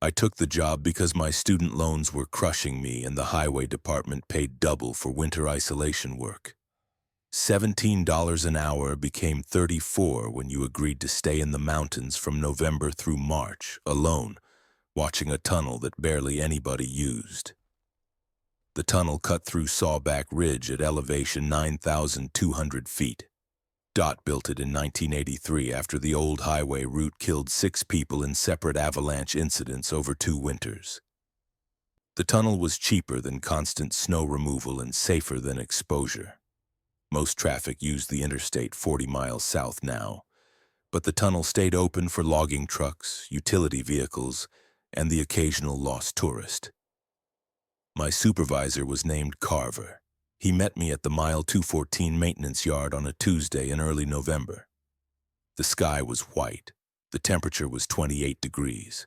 I took the job because my student loans were crushing me and the highway department paid double for winter isolation work. $17 an hour became $34 when you agreed to stay in the mountains from November through March, alone, watching a tunnel that barely anybody used. The tunnel cut through Sawback Ridge at elevation 9,200 feet. Dot built it in 1983 after the old highway route killed 6 people in separate avalanche incidents over 2 winters. The tunnel was cheaper than constant snow removal and safer than exposure. Most traffic used the interstate 40 miles south now, but the tunnel stayed open for logging trucks, utility vehicles, and the occasional lost tourist. My supervisor was named Carver. He met me at the Mile 214 maintenance yard on a Tuesday in early November. The sky was white. The temperature was 28 degrees.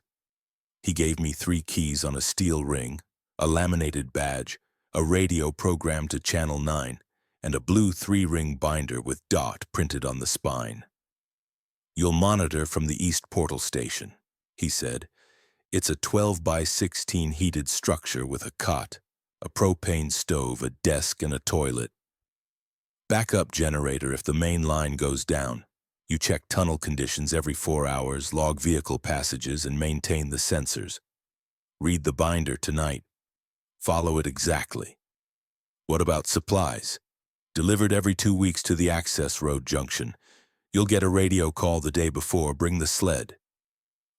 He gave me 3 keys on a steel ring, a laminated badge, a radio programmed to Channel 9, and a blue 3-ring binder with DOT printed on the spine. "You'll monitor from the East Portal Station," he said. "It's a 12 by 16 heated structure with a cot, a propane stove, a desk, and a toilet. Backup generator if the main line goes down. You check tunnel conditions every 4 hours, log vehicle passages, and maintain the sensors. Read the binder tonight. Follow it exactly. What about supplies? Delivered every 2 weeks to the access road junction. You'll get a radio call the day before, bring the sled.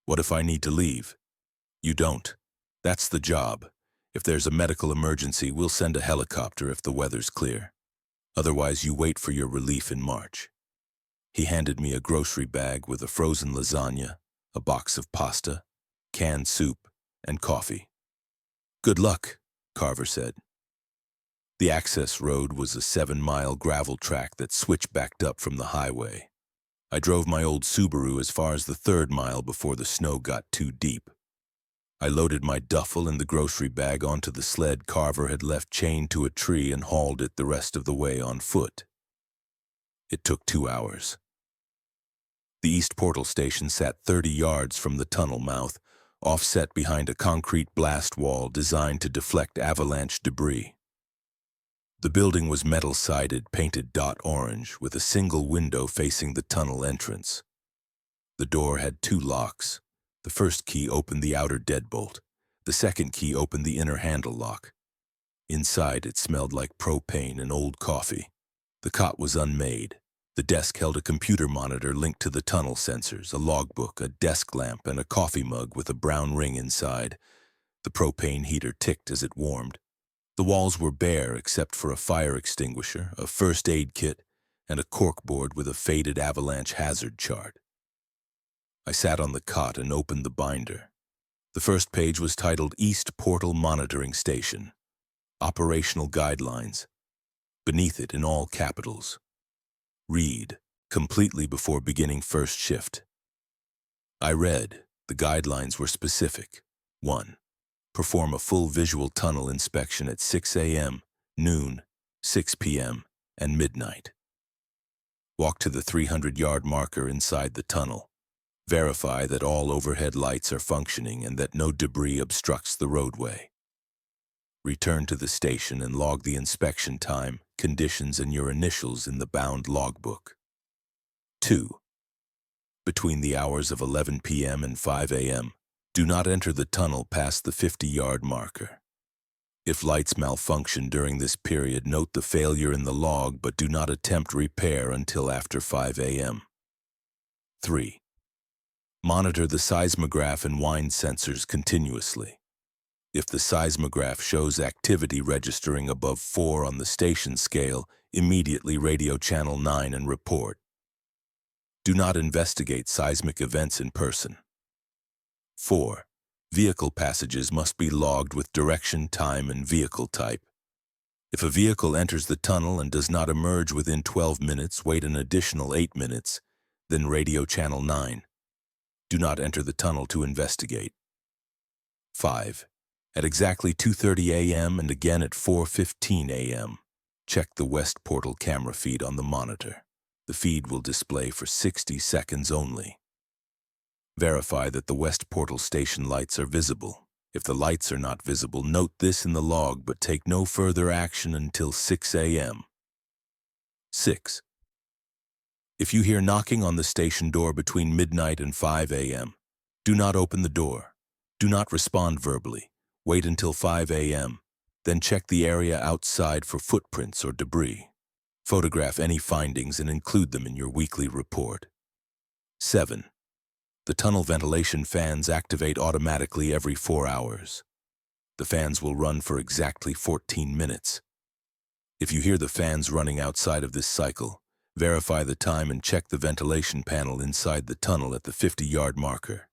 What if I need to leave? You don't. That's the job. If there's a medical emergency, we'll send a helicopter if the weather's clear. Otherwise, you wait for your relief in March." He handed me a grocery bag with a frozen lasagna, a box of pasta, canned soup, and coffee. "Good luck," Carver said. The access road was a 7-mile gravel track that switchbacked up from the highway. I drove my old Subaru as far as the 3rd mile before the snow got too deep. I loaded my duffel and the grocery bag onto the sled Carver had left chained to a tree and hauled it the rest of the way on foot. It took 2 hours. The East Portal Station sat 30 yards from the tunnel mouth, offset behind a concrete blast wall designed to deflect avalanche debris. The building was metal-sided, painted DOT orange, with a single window facing the tunnel entrance. The door had 2 locks. The first key opened the outer deadbolt. The second key opened the inner handle lock. Inside, it smelled like propane and old coffee. The cot was unmade. The desk held a computer monitor linked to the tunnel sensors, a logbook, a desk lamp, and a coffee mug with a brown ring inside. The propane heater ticked as it warmed. The walls were bare except for a fire extinguisher, a first aid kit, and a corkboard with a faded avalanche hazard chart. I sat on the cot and opened the binder. The first page was titled East Portal Monitoring Station, Operational Guidelines. Beneath it, in all capitals, "Read, completely before beginning first shift." I read. The guidelines were specific. 1. Perform a full visual tunnel inspection at 6 a.m., noon, 6 p.m., and midnight. Walk to the 300-yard marker inside the tunnel. Verify that all overhead lights are functioning and that no debris obstructs the roadway. Return to the station and log the inspection time, conditions, and your initials in the bound logbook. 2. Between the hours of 11 p.m. and 5 a.m., do not enter the tunnel past the 50-yard marker. If lights malfunction during this period, note the failure in the log, but do not attempt repair until after 5 a.m. 3. Monitor the seismograph and wind sensors continuously. If the seismograph shows activity registering above 4 on the station scale, immediately radio Channel 9 and report. Do not investigate seismic events in person. 4. Vehicle passages must be logged with direction, time, and vehicle type. If a vehicle enters the tunnel and does not emerge within 12 minutes, wait an additional 8 minutes, then radio Channel 9. Do not enter the tunnel to investigate. 5. At exactly 2:30 a.m. and again at 4:15 a.m., check the West Portal camera feed on the monitor. The feed will display for 60 seconds only. Verify that the West Portal station lights are visible. If the lights are not visible, note this in the log, but take no further action until 6 a.m. 6. If you hear knocking on the station door between midnight and 5 a.m., do not open the door. Do not respond verbally. Wait until 5 a.m., then check the area outside for footprints or debris. Photograph any findings and include them in your weekly report. 7. The tunnel ventilation fans activate automatically every 4 hours. The fans will run for exactly 14 minutes. If you hear the fans running outside of this cycle, verify the time and check the ventilation panel inside the tunnel at the 50-yard marker.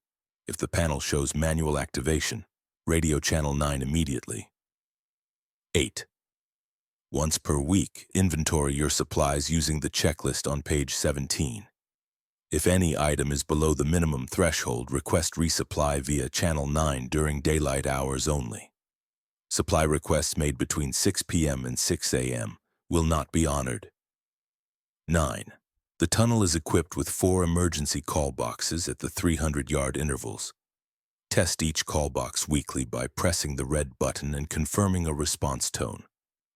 If the panel shows manual activation, radio channel 9 immediately. 8. Once per week, inventory your supplies using the checklist on page 17. If any item is below the minimum threshold, request resupply via channel 9 during daylight hours only. Supply requests made between 6 p.m. and 6 a.m. will not be honored. 9. The tunnel is equipped with 4 emergency call boxes at the 300-yard intervals. Test each call box weekly by pressing the red button and confirming a response tone.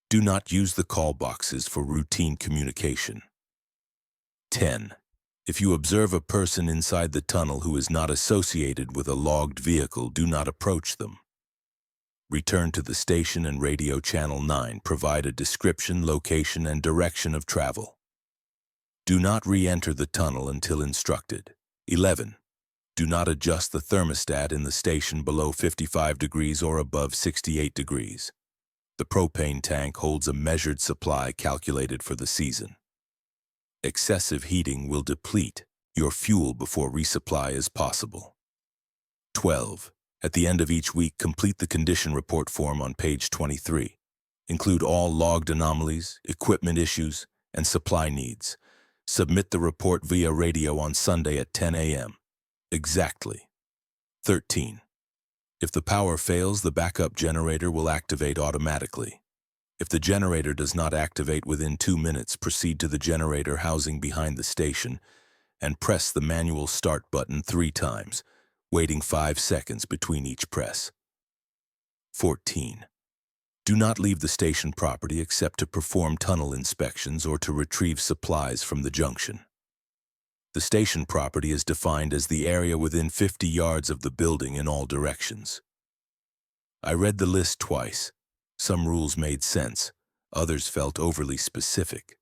Do not use the call boxes for routine communication. 10. If you observe a person inside the tunnel who is not associated with a logged vehicle, do not approach them. Return to the station and radio channel 9 provide a description, location, and direction of travel. Do not re-enter the tunnel until instructed. 11. Do not adjust the thermostat in the station below 55 degrees or above 68 degrees. The propane tank holds a measured supply calculated for the season. Excessive heating will deplete your fuel before resupply is possible. 12. At the end of each week, complete the condition report form on page 23. Include all logged anomalies, equipment issues, and supply needs. Submit the report via radio on Sunday at 10 a.m. Exactly. 13. If the power fails, the backup generator will activate automatically. If the generator does not activate within 2 minutes, proceed to the generator housing behind the station and press the manual start button 3 times, waiting 5 seconds between each press. 14. Do not leave the station property except to perform tunnel inspections or to retrieve supplies from the junction. The station property is defined as the area within 50 yards of the building in all directions. I read the list twice. Some rules made sense, others felt overly specific.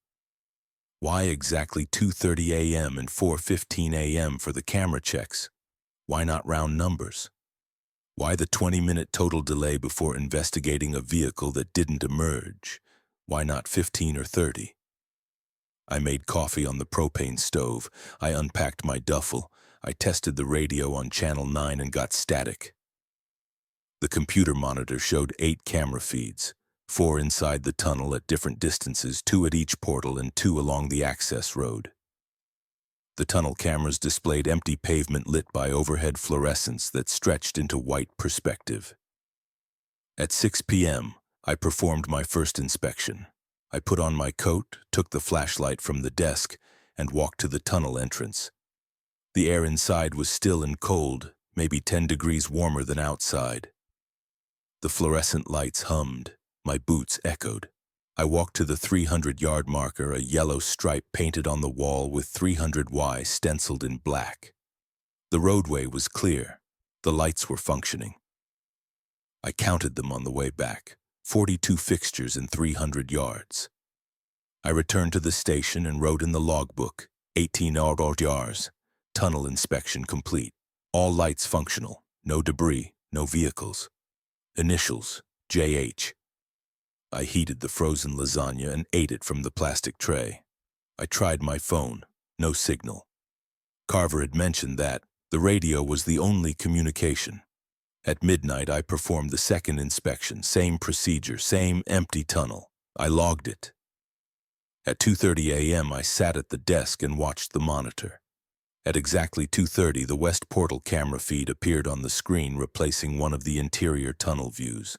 Why exactly 2:30 a.m. and 4:15 a.m. for the camera checks? Why not round numbers? Why the 20-minute total delay before investigating a vehicle that didn't emerge? Why not 15 or 30? I made coffee on the propane stove. I unpacked my duffel. I tested the radio on channel 9 and got static. The computer monitor showed 8 camera feeds, 4 inside the tunnel at different distances, 2 at each portal and 2 along the access road. The tunnel cameras displayed empty pavement lit by overhead fluorescents that stretched into white perspective. At 6 p.m., I performed my first inspection. I put on my coat, took the flashlight from the desk, and walked to the tunnel entrance. The air inside was still and cold, maybe 10 degrees warmer than outside. The fluorescent lights hummed. My boots echoed. I walked to the 300-yard marker, a yellow stripe painted on the wall with 300Y stenciled in black. The roadway was clear. The lights were functioning. I counted them on the way back, 42 fixtures in 300 yards. I returned to the station and wrote in the logbook, 18 yards, tunnel inspection complete. All lights functional, no debris, no vehicles. Initials, JH. I heated the frozen lasagna and ate it from the plastic tray. I tried my phone, no signal. Carver had mentioned that the radio was the only communication. At midnight, I performed the second inspection, same procedure, same empty tunnel. I logged it. At 2:30 a.m., I sat at the desk and watched the monitor. At exactly 2:30, the West Portal camera feed appeared on the screen, replacing one of the interior tunnel views.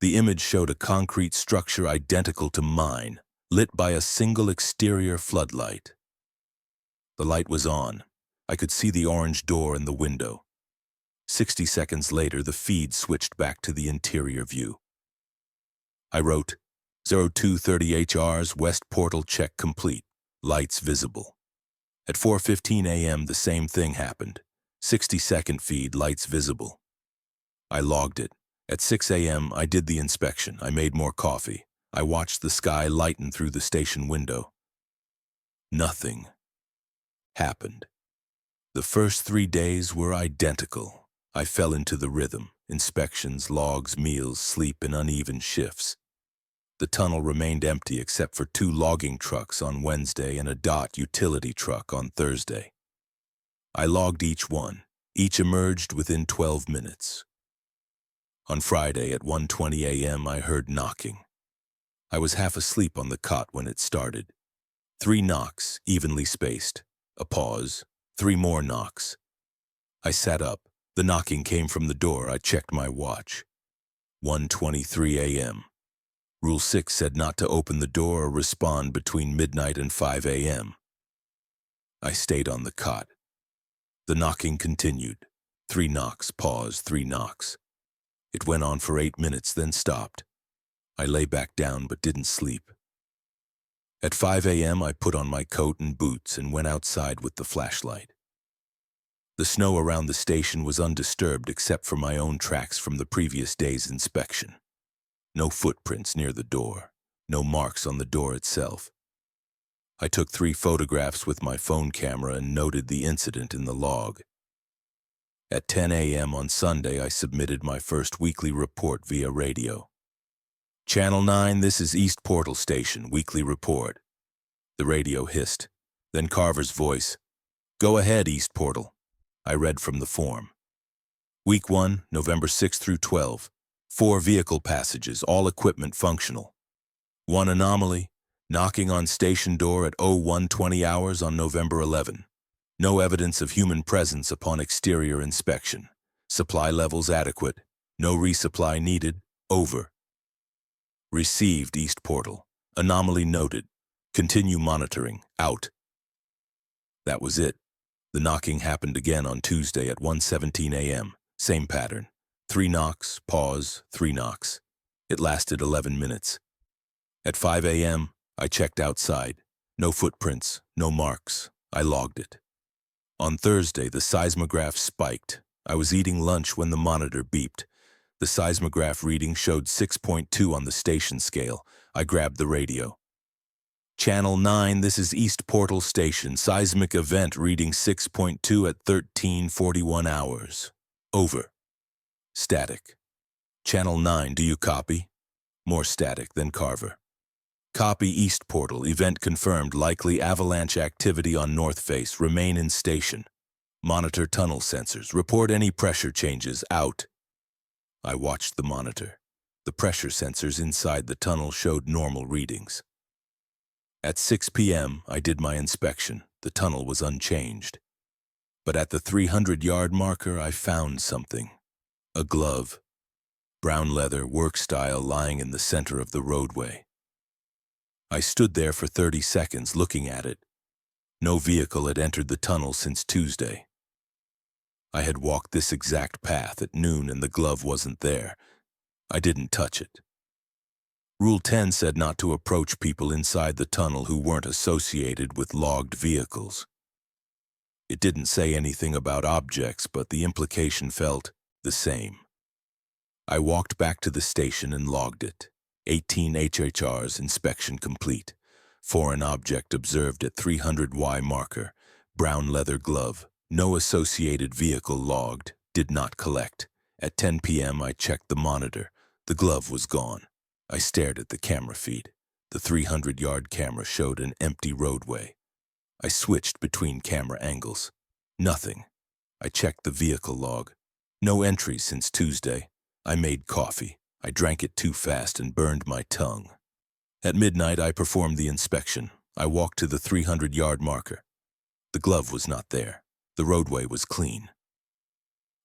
The image showed a concrete structure identical to mine, lit by a single exterior floodlight. The light was on. I could see the orange door and the window. 60 seconds later, the feed switched back to the interior view. I wrote, 0230 HR's West Portal check complete. Lights visible. At 4:15 a.m., the same thing happened. 60-second feed, lights visible. I logged it. At 6 a.m., I did the inspection. I made more coffee. I watched the sky lighten through the station window. Nothing happened. The first 3 days were identical. I fell into the rhythm. Inspections, logs, meals, sleep in uneven shifts. The tunnel remained empty except for 2 logging trucks on Wednesday and a DOT utility truck on Thursday. I logged each one. Each emerged within 12 minutes. On Friday at 1:20 a.m., I heard knocking. I was half asleep on the cot when it started. 3 knocks, evenly spaced. A pause. 3 more knocks. I sat up. The knocking came from the door. I checked my watch. 1:23 a.m. Rule 6 said not to open the door or respond between midnight and 5 a.m. I stayed on the cot. The knocking continued. 3 knocks, pause, 3 knocks. It went on for 8 minutes, then stopped. I lay back down but didn't sleep. At 5 a.m., I put on my coat and boots and went outside with the flashlight. The snow around the station was undisturbed except for my own tracks from the previous day's inspection. No footprints near the door, no marks on the door itself. I took 3 photographs with my phone camera and noted the incident in the log. At 10 a.m. on Sunday, I submitted my first weekly report via radio. Channel 9, this is East Portal Station, weekly report. The radio hissed. Then Carver's voice. Go ahead, East Portal. I read from the form. Week 1, November 6 through 12. 4 vehicle passages, all equipment functional. 1 anomaly, knocking on station door at 01:20 hours on November 11. No evidence of human presence upon exterior inspection. Supply levels adequate. No resupply needed. Over. Received, East Portal. Anomaly noted. Continue monitoring. Out. That was it. The knocking happened again on Tuesday at 1:17 a.m. Same pattern. 3 knocks, pause, 3 knocks. It lasted 11 minutes. At 5 a.m., I checked outside. No footprints, no marks. I logged it. On Thursday, the seismograph spiked. I was eating lunch when the monitor beeped. The seismograph reading showed 6.2 on the station scale. I grabbed the radio. Channel 9, this is East Portal Station. Seismic event reading 6.2 at 13:41 hours. Over. Static. Channel 9, do you copy? More static than Carver. Copy, East Portal. Event confirmed. Likely avalanche activity on north face. Remain in station. Monitor tunnel sensors. Report any pressure changes. Out. I watched the monitor. The pressure sensors inside the tunnel showed normal readings. At 6 p.m., I did my inspection. The tunnel was unchanged. But at the 300-yard marker, I found something. A glove. Brown leather, work style, lying in the center of the roadway. I stood there for 30 seconds looking at it. No vehicle had entered the tunnel since Tuesday. I had walked this exact path at noon and the glove wasn't there. I didn't touch it. Rule 10 said not to approach people inside the tunnel who weren't associated with logged vehicles. It didn't say anything about objects, but the implication felt the same. I walked back to the station and logged it. 18 HHRs, inspection complete. Foreign object observed at 300Y marker. Brown leather glove. No associated vehicle logged. Did not collect. At 10 p.m. I checked the monitor. The glove was gone. I stared at the camera feed. The 300-yard camera showed an empty roadway. I switched between camera angles. Nothing. I checked the vehicle log. No entries since Tuesday. I made coffee. I drank it too fast and burned my tongue. At midnight, I performed the inspection. I walked to the 300-yard marker. The glove was not there. The roadway was clean.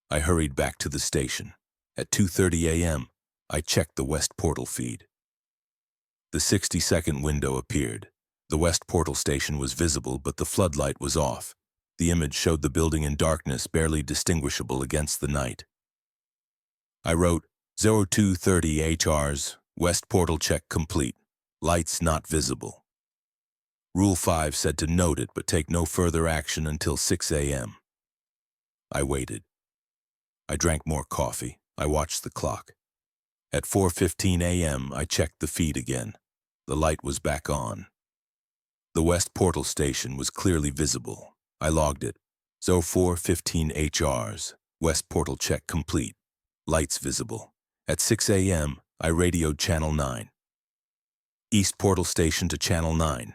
I hurried back to the station. At 2:30 a.m., I checked the West Portal feed. The 60-second window appeared. The West Portal station was visible, but the floodlight was off. The image showed the building in darkness, barely distinguishable against the night. I wrote, 0230 HRs, West Portal check complete. Lights not visible. Rule 5 said to note it but take no further action until 6 a.m. I waited. I drank more coffee. I watched the clock. At 4:15 a.m., I checked the feed again. The light was back on. The West Portal station was clearly visible. I logged it. 0415 HRs, West Portal check complete. Lights visible. At 6 a.m., I radioed Channel 9. East Portal Station to Channel 9.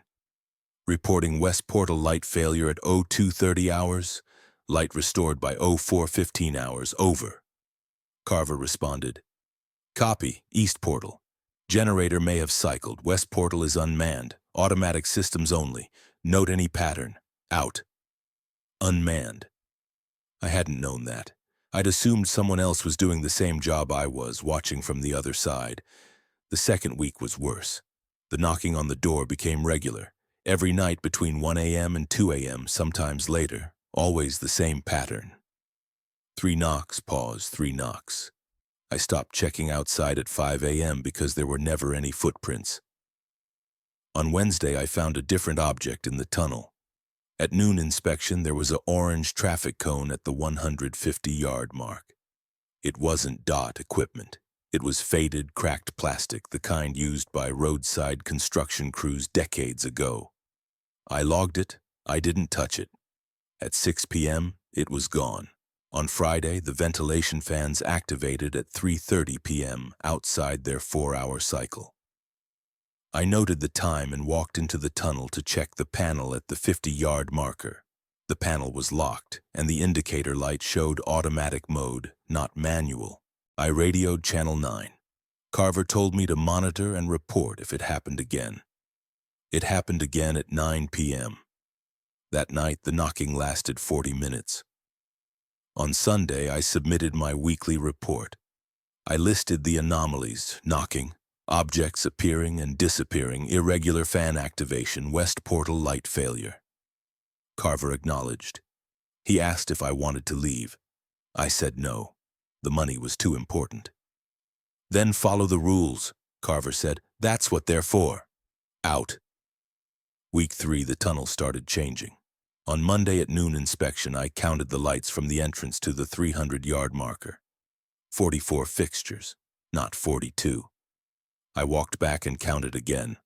Reporting West Portal light failure at 0230 hours. Light restored by 0415 hours. Over. Carver responded. Copy, East Portal. Generator may have cycled. West Portal is unmanned. Automatic systems only. Note any pattern. Out. Unmanned. I hadn't known that. I'd assumed someone else was doing the same job I was, watching from the other side. The second week was worse. The knocking on the door became regular. Every night between 1 a.m. and 2 a.m., sometimes later. Always the same pattern. 3 knocks, pause, 3 knocks. I stopped checking outside at 5 a.m. because there were never any footprints. On Wednesday, I found a different object in the tunnel. At noon inspection, there was an orange traffic cone at the 150-yard mark. It wasn't DOT equipment. It was faded, cracked plastic, the kind used by roadside construction crews decades ago. I logged it. I didn't touch it. At 6 p.m., it was gone. On Friday, the ventilation fans activated at 3:30 p.m. outside their 4-hour cycle. I noted the time and walked into the tunnel to check the panel at the 50-yard marker. The panel was locked, and the indicator light showed automatic mode, not manual. I radioed Channel 9. Carver told me to monitor and report if it happened again. It happened again at 9 p.m. That night, the knocking lasted 40 minutes. On Sunday, I submitted my weekly report. I listed the anomalies: knocking, objects appearing and disappearing, irregular fan activation, West Portal light failure. Carver acknowledged. He asked if I wanted to leave. I said no. The money was too important. Then follow the rules, Carver said. That's what they're for. Out. Week 3, the tunnel started changing. On Monday at noon inspection, I counted the lights from the entrance to the 300-yard marker. 44 fixtures, not 42. I walked back and counted again.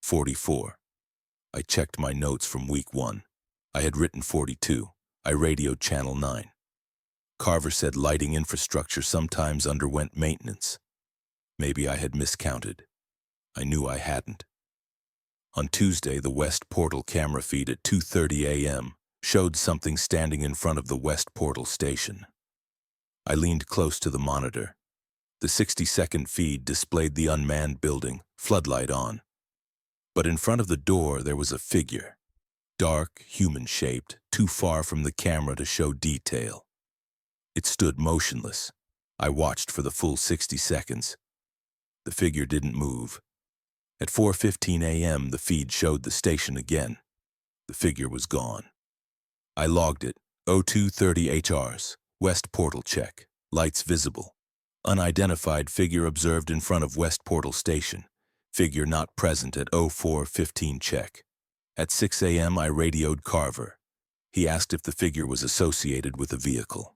44. I checked my notes from week 1. I had written 42. I radioed Channel 9. Carver said lighting infrastructure sometimes underwent maintenance. Maybe I had miscounted. I knew I hadn't. On Tuesday, the West Portal camera feed at 2:30 a.m. showed something standing in front of the West Portal station. I leaned close to the monitor. The 60-second feed displayed the unmanned building, floodlight on. But in front of the door, there was a figure. Dark, human-shaped, too far from the camera to show detail. It stood motionless. I watched for the full 60 seconds. The figure didn't move. At 4:15 a.m., the feed showed the station again. The figure was gone. I logged it. 0230 HRs. West Portal check. Lights visible. Unidentified figure observed in front of West Portal station. Figure not present at 0415 check. At 6 a.m., I radioed Carver. He asked if the figure was associated with a vehicle.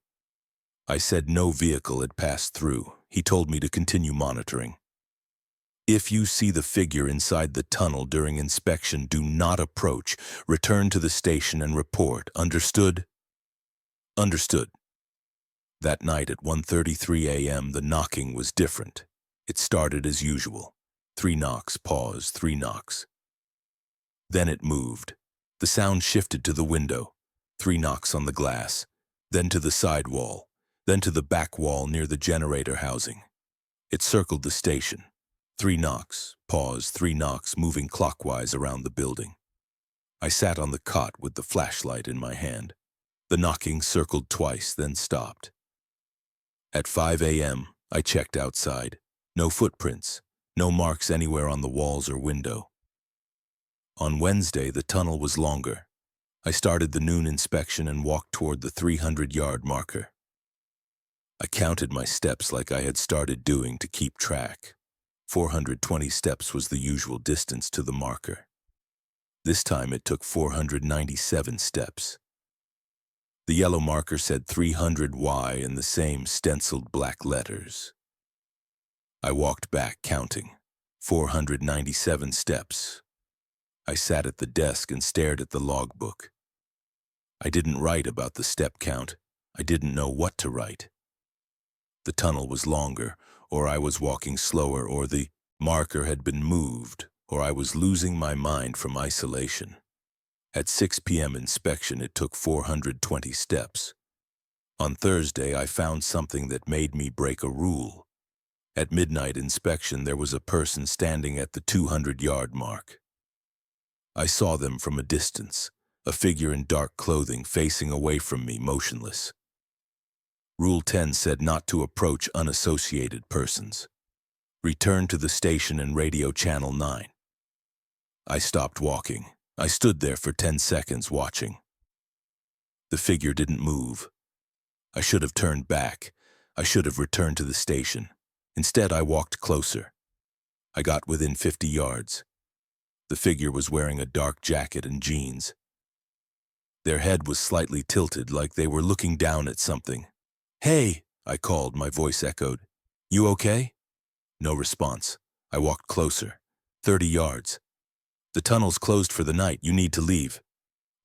I said no vehicle had passed through. He told me to continue monitoring. If you see the figure inside the tunnel during inspection, do not approach. Return to the station and report. Understood? Understood. That night at 1:33 a.m., the knocking was different. It started as usual. 3 knocks, pause, 3 knocks. Then it moved. The sound shifted to the window. 3 knocks on the glass. Then to the side wall. Then to the back wall near the generator housing. It circled the station. 3 knocks, pause, 3 knocks, moving clockwise around the building. I sat on the cot with the flashlight in my hand. The knocking circled twice, then stopped. At 5 a.m., I checked outside. No footprints, no marks anywhere on the walls or window. On Wednesday, the tunnel was longer. I started the noon inspection and walked toward the 300-yard marker. I counted my steps like I had started doing to keep track. 420 steps was the usual distance to the marker. This time it took 497 steps. The yellow marker said 300Y in the same stenciled black letters. I walked back, counting. 497 steps. I sat at the desk and stared at the logbook. I didn't write about the step count. I didn't know what to write. The tunnel was longer, or I was walking slower, or the marker had been moved, or I was losing my mind from isolation. At 6 p.m. inspection, it took 420 steps. On Thursday, I found something that made me break a rule. At midnight inspection, there was a person standing at the 200-yard mark. I saw them from a distance, a figure in dark clothing facing away from me, motionless. Rule 10 said not to approach unassociated persons. Return to the station and radio channel 9. I stopped walking. I stood there for 10 seconds watching. The figure didn't move. I should have turned back. I should have returned to the station. Instead, I walked closer. I got within 50 yards. The figure was wearing a dark jacket and jeans. Their head was slightly tilted, like they were looking down at something. "Hey," I called, my voice echoed. "You okay?" No response. I walked closer. 30 yards. "The tunnel's closed for the night. You need to leave."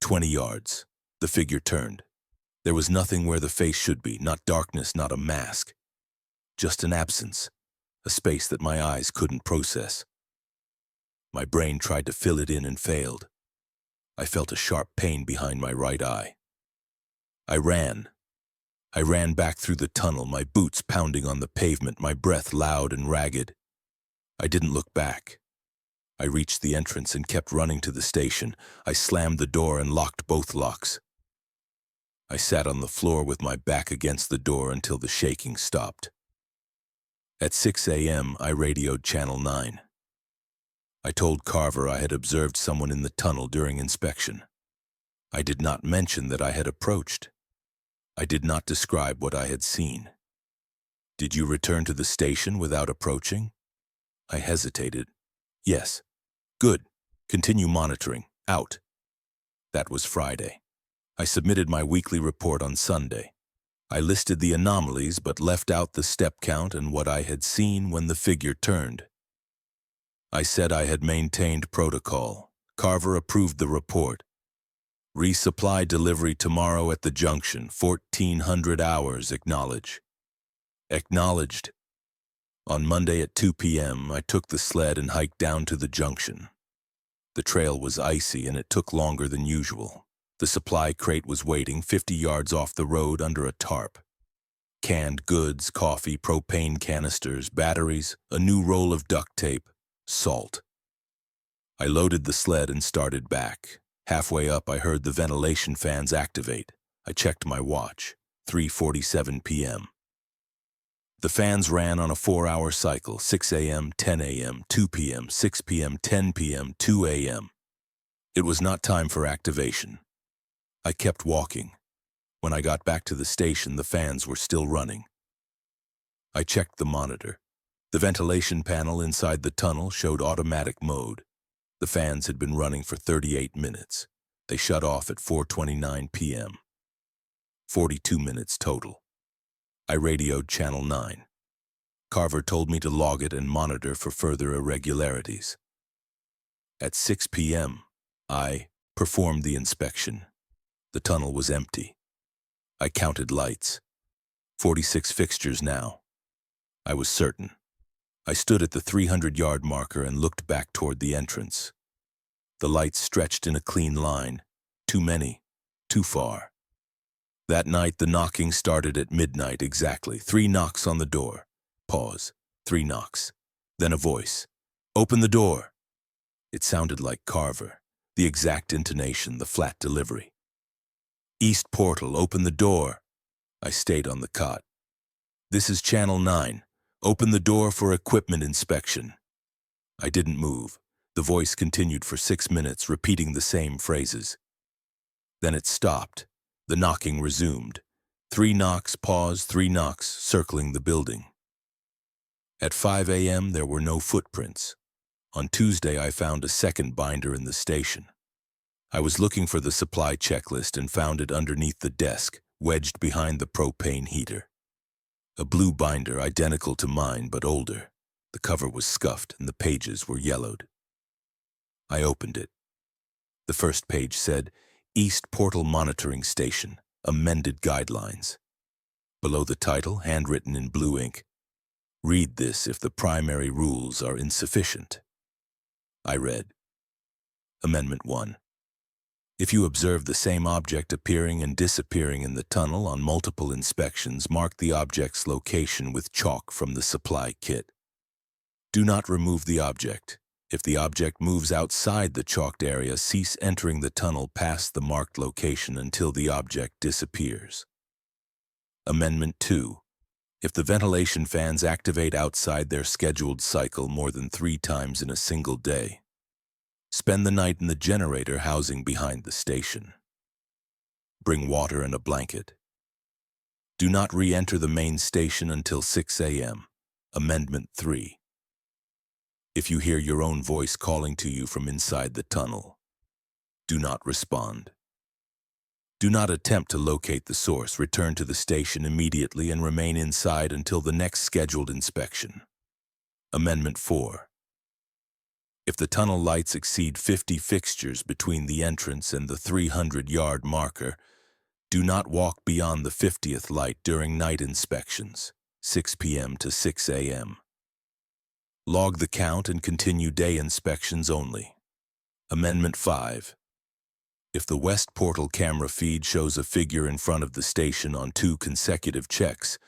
20 yards. The figure turned. There was nothing where the face should be, not darkness, not a mask. Just an absence, a space that my eyes couldn't process. My brain tried to fill it in and failed. I felt a sharp pain behind my right eye. I ran. I ran back through the tunnel, my boots pounding on the pavement, my breath loud and ragged. I didn't look back. I reached the entrance and kept running to the station. I slammed the door and locked both locks. I sat on the floor with my back against the door until the shaking stopped. At 6 a.m., I radioed Channel 9. I told Carver I had observed someone in the tunnel during inspection. I did not mention that I had approached. I did not describe what I had seen. "Did you return to the station without approaching?" I hesitated. "Yes." "Good. Continue monitoring. Out." That was Friday. I submitted my weekly report on Sunday. I listed the anomalies but left out the step count and what I had seen when the figure turned. I said I had maintained protocol. Carver approved the report. "Resupply delivery tomorrow at the junction, 1400 hours, acknowledge." Acknowledged. On Monday at 2 p.m., I took the sled and hiked down to the junction. The trail was icy and it took longer than usual. The supply crate was waiting 50 yards off the road under a tarp. Canned goods, coffee, propane canisters, batteries, a new roll of duct tape, salt. I loaded the sled and started back. Halfway up, I heard the ventilation fans activate. I checked my watch, 3:47 p.m. The fans ran on a 4-hour cycle, 6 a.m., 10 a.m., 2 p.m., 6 p.m., 10 p.m., 2 a.m. It was not time for activation. I kept walking. When I got back to the station, the fans were still running. I checked the monitor. The ventilation panel inside the tunnel showed automatic mode. The fans had been running for 38 minutes. They shut off at 4:29 p.m. 42 minutes total. I radioed Channel 9. Carver told me to log it and monitor for further irregularities. At 6 p.m., I performed the inspection. The tunnel was empty. I counted lights. 46 fixtures now. I was certain. I stood at the 300-yard marker and looked back toward the entrance. The lights stretched in a clean line. Too many. Too far. That night, the knocking started at midnight exactly. 3 knocks on the door. Pause. 3 knocks. Then a voice. "Open the door." It sounded like Carver. The exact intonation, the flat delivery. "East portal, open the door." I stayed on the cot. "This is Channel 9. Open the door for equipment inspection." I didn't move. The voice continued for 6 minutes, repeating the same phrases. Then it stopped. The knocking resumed. 3 knocks, pause, 3 knocks, circling the building. At 5 a.m., there were no footprints. On Tuesday, I found a second binder in the station. I was looking for the supply checklist and found it underneath the desk, wedged behind the propane heater. A blue binder identical to mine, but older. The cover was scuffed and the pages were yellowed. I opened it. The first page said, East Portal Monitoring Station, Amended Guidelines. Below the title, handwritten in blue ink, read this if the primary rules are insufficient. I read, Amendment 1. If you observe the same object appearing and disappearing in the tunnel on multiple inspections, mark the object's location with chalk from the supply kit. Do not remove the object. If the object moves outside the chalked area, cease entering the tunnel past the marked location until the object disappears. Amendment 2. If the ventilation fans activate outside their scheduled cycle more than 3 times in a single day, spend the night in the generator housing behind the station. Bring water and a blanket. Do not re-enter the main station until 6 a.m. Amendment 3. If you hear your own voice calling to you from inside the tunnel, do not respond. Do not attempt to locate the source. Return to the station immediately and remain inside until the next scheduled inspection. Amendment 4. If the tunnel lights exceed 50 fixtures between the entrance and the 300-yard marker, do not walk beyond the 50th light during night inspections, 6 p.m. to 6 a.m. Log the count and continue day inspections only. Amendment 5. If the West Portal camera feed shows a figure in front of the station on 2 consecutive checks,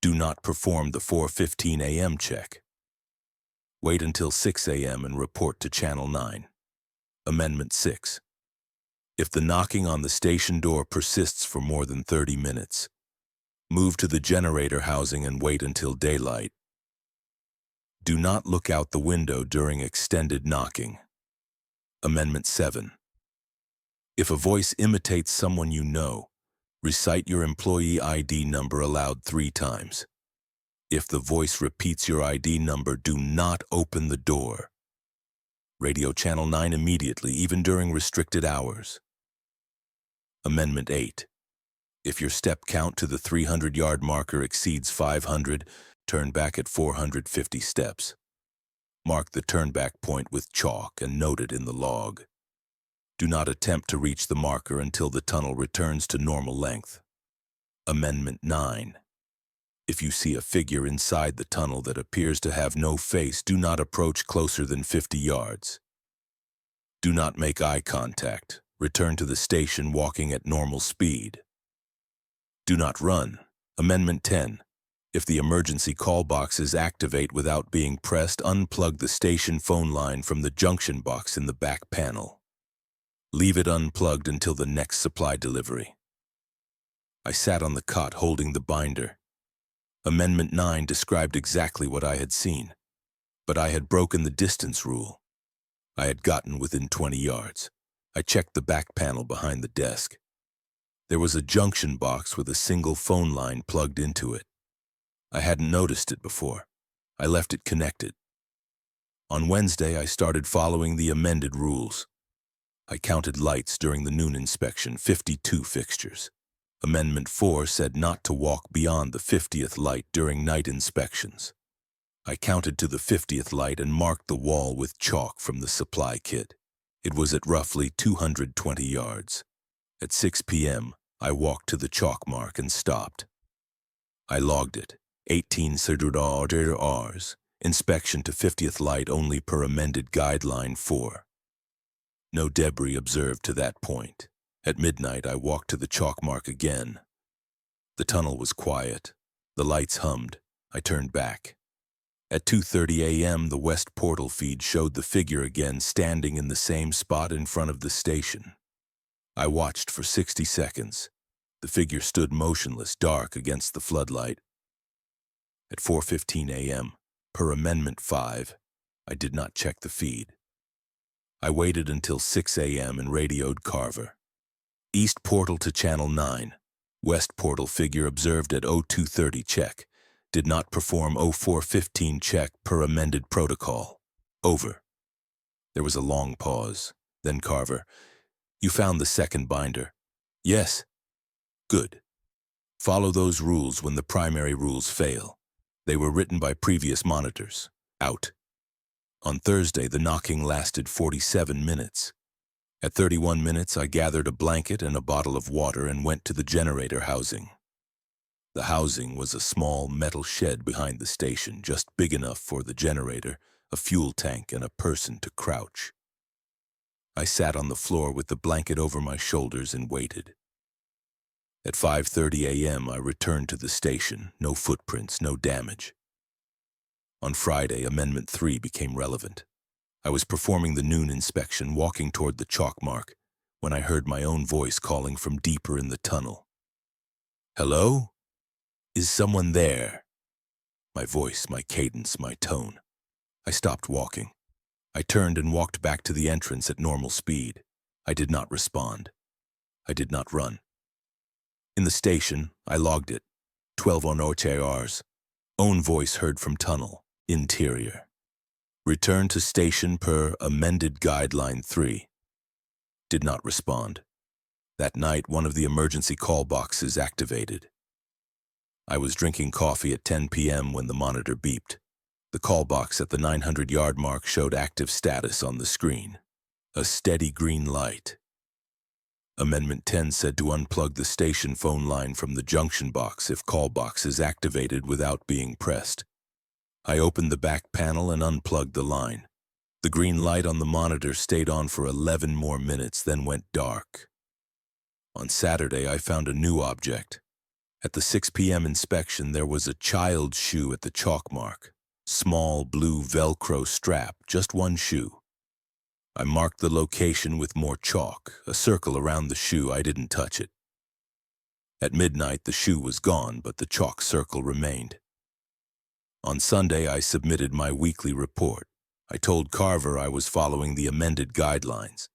do not perform the 4:15 a.m. check. Wait until 6 a.m. and report to Channel 9. Amendment 6. If the knocking on the station door persists for more than 30 minutes, move to the generator housing and wait until daylight. Do not look out the window during extended knocking. Amendment 7. If a voice imitates someone you know, recite your employee ID number aloud 3 times. If the voice repeats your ID number, do not open the door. Radio Channel 9 immediately, even during restricted hours. Amendment 8. If your step count to the 300-yard marker exceeds 500, turn back at 450 steps. Mark the turnback point with chalk and note it in the log. Do not attempt to reach the marker until the tunnel returns to normal length. Amendment 9. If you see a figure inside the tunnel that appears to have no face, do not approach closer than 50 yards. Do not make eye contact. Return to the station walking at normal speed. Do not run. Amendment 10. If the emergency call boxes activate without being pressed, unplug the station phone line from the junction box in the back panel. Leave it unplugged until the next supply delivery. I sat on the cot holding the binder. Amendment 9 described exactly what I had seen, but I had broken the distance rule. I had gotten within 20 yards. I checked the back panel behind the desk. There was a junction box with a single phone line plugged into it. I hadn't noticed it before. I left it connected. On Wednesday, I started following the amended rules. I counted lights during the noon inspection, 52 fixtures. Amendment 4 said not to walk beyond the 50th light during night inspections. I counted to the 50th light and marked the wall with chalk from the supply kit. It was at roughly 220 yards. At 6 p.m., I walked to the chalk mark and stopped. I logged it. 18 hours. Inspection to 50th light only per amended guideline 4. No debris observed to that point. At midnight, I walked to the chalk mark again. The tunnel was quiet. The lights hummed. I turned back. At 2:30 a.m., the West Portal feed showed the figure again standing in the same spot in front of the station. I watched for 60 seconds. The figure stood motionless, dark against the floodlight. At 4:15 a.m., per Amendment 5, I did not check the feed. I waited until 6 a.m. and radioed Carver. East portal to channel 9. West portal figure observed at 0230 check. Did not perform 0415 check per amended protocol. Over. There was a long pause. Then Carver. You found the second binder? Yes. Good. Follow those rules when the primary rules fail. They were written by previous monitors. Out. On Thursday, the knocking lasted 47 minutes. At 31 minutes, I gathered a blanket and a bottle of water and went to the generator housing. The housing was a small metal shed behind the station, just big enough for the generator, a fuel tank, and a person to crouch. I sat on the floor with the blanket over my shoulders and waited. At 5:30 a.m., I returned to the station. No footprints, no damage. On Friday, Amendment 3 became relevant. I was performing the noon inspection, walking toward the chalk mark, when I heard my own voice calling from deeper in the tunnel. Hello? Is someone there? My voice, my cadence, my tone. I stopped walking. I turned and walked back to the entrance at normal speed. I did not respond. I did not run. In the station, I logged it. 12 on OTRs. Own voice heard from tunnel. Interior. Return to station per amended guideline 3. Did not respond. That night, one of the emergency call boxes activated. I was drinking coffee at 10 p.m. when the monitor beeped. The call box at the 900-yard mark showed active status on the screen. A steady green light. Amendment 10 said to unplug the station phone line from the junction box if call box is activated without being pressed. I opened the back panel and unplugged the line. The green light on the monitor stayed on for 11 more minutes, then went dark. On Saturday, I found a new object. At the 6 p.m. inspection, there was a child's shoe at the chalk mark. Small blue Velcro strap, just one shoe. I marked the location with more chalk, a circle around the shoe. I didn't touch it. At midnight, the shoe was gone, but the chalk circle remained. On Sunday, I submitted my weekly report. I told Carver I was following the amended guidelines.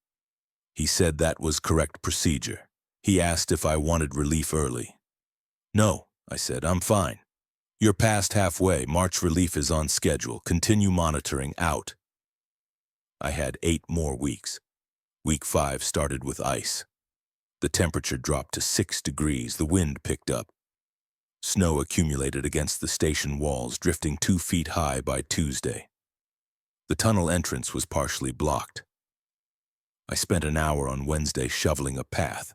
He said that was correct procedure. He asked if I wanted relief early. No, I said, I'm fine. You're past halfway. March relief is on schedule. Continue monitoring. Out. I had 8 more weeks. Week 5 started with ice. The temperature dropped to 6 degrees. The wind picked up. Snow accumulated against the station walls, drifting 2 feet high by Tuesday. The tunnel entrance was partially blocked. I spent an hour on Wednesday shoveling a path.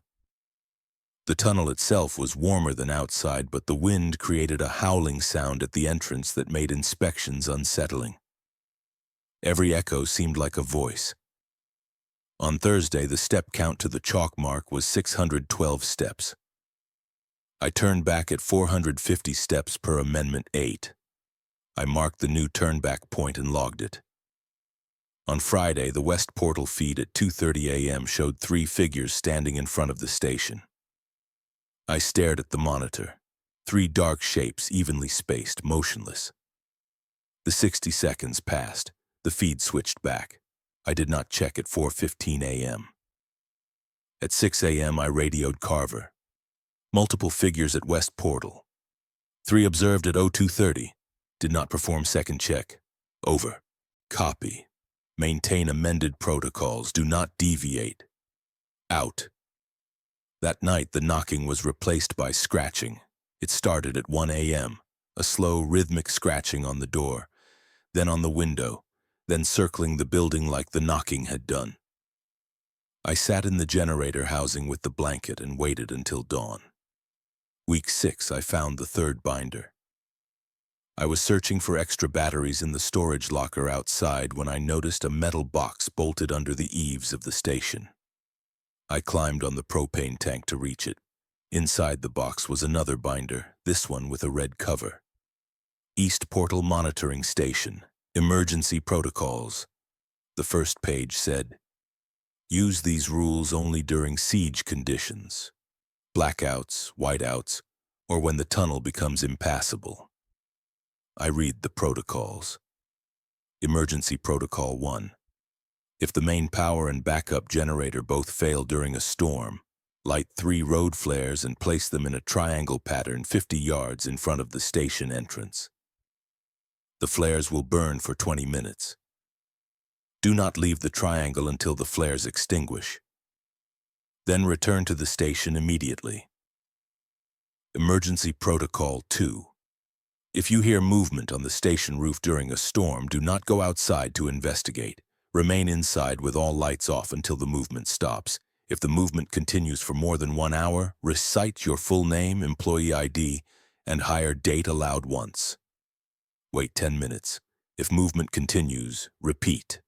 The tunnel itself was warmer than outside, but the wind created a howling sound at the entrance that made inspections unsettling. Every echo seemed like a voice. On Thursday, the step count to the chalk mark was 612 steps. I turned back at 450 steps per Amendment 8. I marked the new turnback point and logged it. On Friday, the west portal feed at 2:30 a.m. showed 3 figures standing in front of the station. I stared at the monitor. 3 dark shapes, evenly spaced, motionless. The 60 seconds passed. The feed switched back. I did not check at 4:15 a.m. At 6 a.m., I radioed Carver. Multiple figures at west portal. 3 observed at 0230. Did not perform second check. Over. Copy. Maintain amended protocols. Do not deviate. Out. That night, the knocking was replaced by scratching. It started at 1 a.m., a slow, rhythmic scratching on the door, then on the window, then circling the building like the knocking had done. I sat in the generator housing with the blanket and waited until dawn. Week 6, I found the 3rd binder. I was searching for extra batteries in the storage locker outside when I noticed a metal box bolted under the eaves of the station. I climbed on the propane tank to reach it. Inside the box was another binder, this one with a red cover. East Portal Monitoring Station. Emergency Protocols. The first page said, use these rules only during siege conditions, blackouts, whiteouts, or when the tunnel becomes impassable. I read the protocols. Emergency Protocol 1. If the main power and backup generator both fail during a storm, Light 3 road flares and place them in a triangle pattern 50 yards in front of the station entrance. The flares will burn for 20 minutes. Do not leave the triangle until the flares extinguish. Then return to the station immediately. Emergency Protocol 2. If you hear movement on the station roof during a storm, do not go outside to investigate. Remain inside with all lights off until the movement stops. If the movement continues for more than 1 hour, recite your full name, employee ID, and hire date aloud once. Wait 10 minutes. If movement continues, repeat.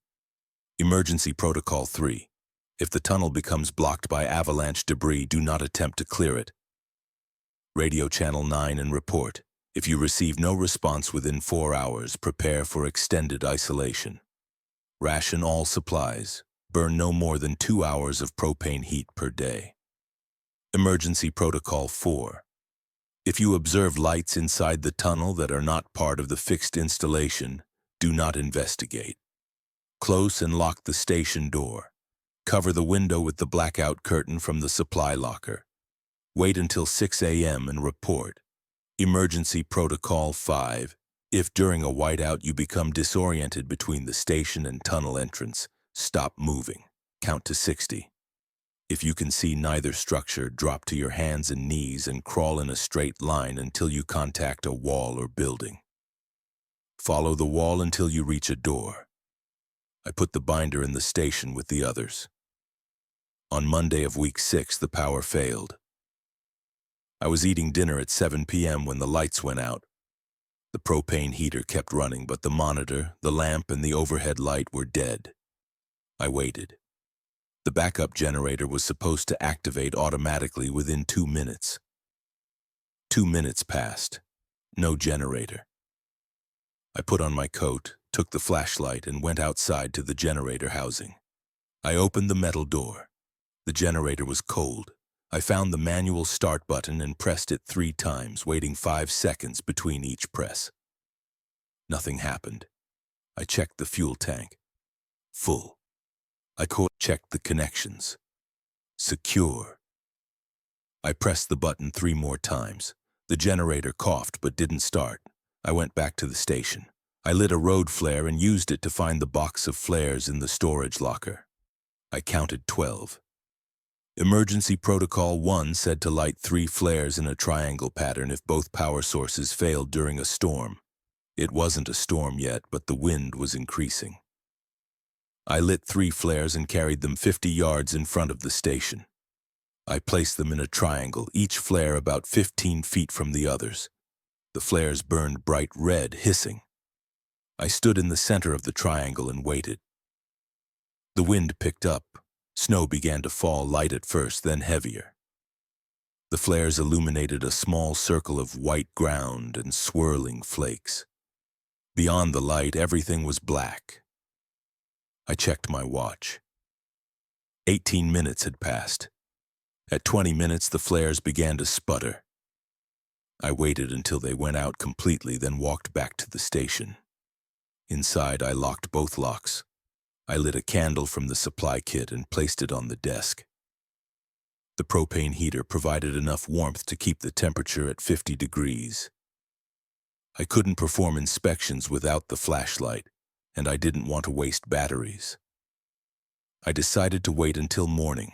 Emergency Protocol 3. If the tunnel becomes blocked by avalanche debris, do not attempt to clear it. Radio Channel 9 and report. If you receive no response within 4 hours, prepare for extended isolation. Ration all supplies. Burn no more than 2 hours of propane heat per day. Emergency Protocol 4. If you observe lights inside the tunnel that are not part of the fixed installation, do not investigate. Close and lock the station door. Cover the window with the blackout curtain from the supply locker. Wait until 6 a.m. and report. Emergency Protocol 5. If during a whiteout you become disoriented between the station and tunnel entrance, stop moving. Count to 60. If you can see neither structure, drop to your hands and knees and crawl in a straight line until you contact a wall or building. Follow the wall until you reach a door. I put the binder in the station with the others. On Monday of week 6, the power failed. I was eating dinner at 7 p.m. when the lights went out. The propane heater kept running, but the monitor, the lamp, and the overhead light were dead. I waited. The backup generator was supposed to activate automatically within 2 minutes. 2 minutes passed. No generator. I put on my coat, took the flashlight, and went outside to the generator housing. I opened the metal door. The generator was cold. I found the manual start button and pressed it 3 times, waiting 5 seconds between each press. Nothing happened. I checked the fuel tank. Full. I checked the connections. Secure. I pressed the button 3 more times. The generator coughed but didn't start. I went back to the station. I lit a road flare and used it to find the box of flares in the storage locker. I counted 12. Emergency Protocol 1 said to light 3 flares in a triangle pattern if both power sources failed during a storm. It wasn't a storm yet, but the wind was increasing. I lit 3 flares and carried them 50 yards in front of the station. I placed them in a triangle, each flare about 15 feet from the others. The flares burned bright red, hissing. I stood in the center of the triangle and waited. The wind picked up. Snow began to fall, light at first, then heavier. The flares illuminated a small circle of white ground and swirling flakes. Beyond the light, everything was black. I checked my watch. 18 minutes had passed. At 20 minutes, the flares began to sputter. I waited until they went out completely, then walked back to the station. Inside, I locked both locks. I lit a candle from the supply kit and placed it on the desk. The propane heater provided enough warmth to keep the temperature at 50 degrees. I couldn't perform inspections without the flashlight, and I didn't want to waste batteries. I decided to wait until morning.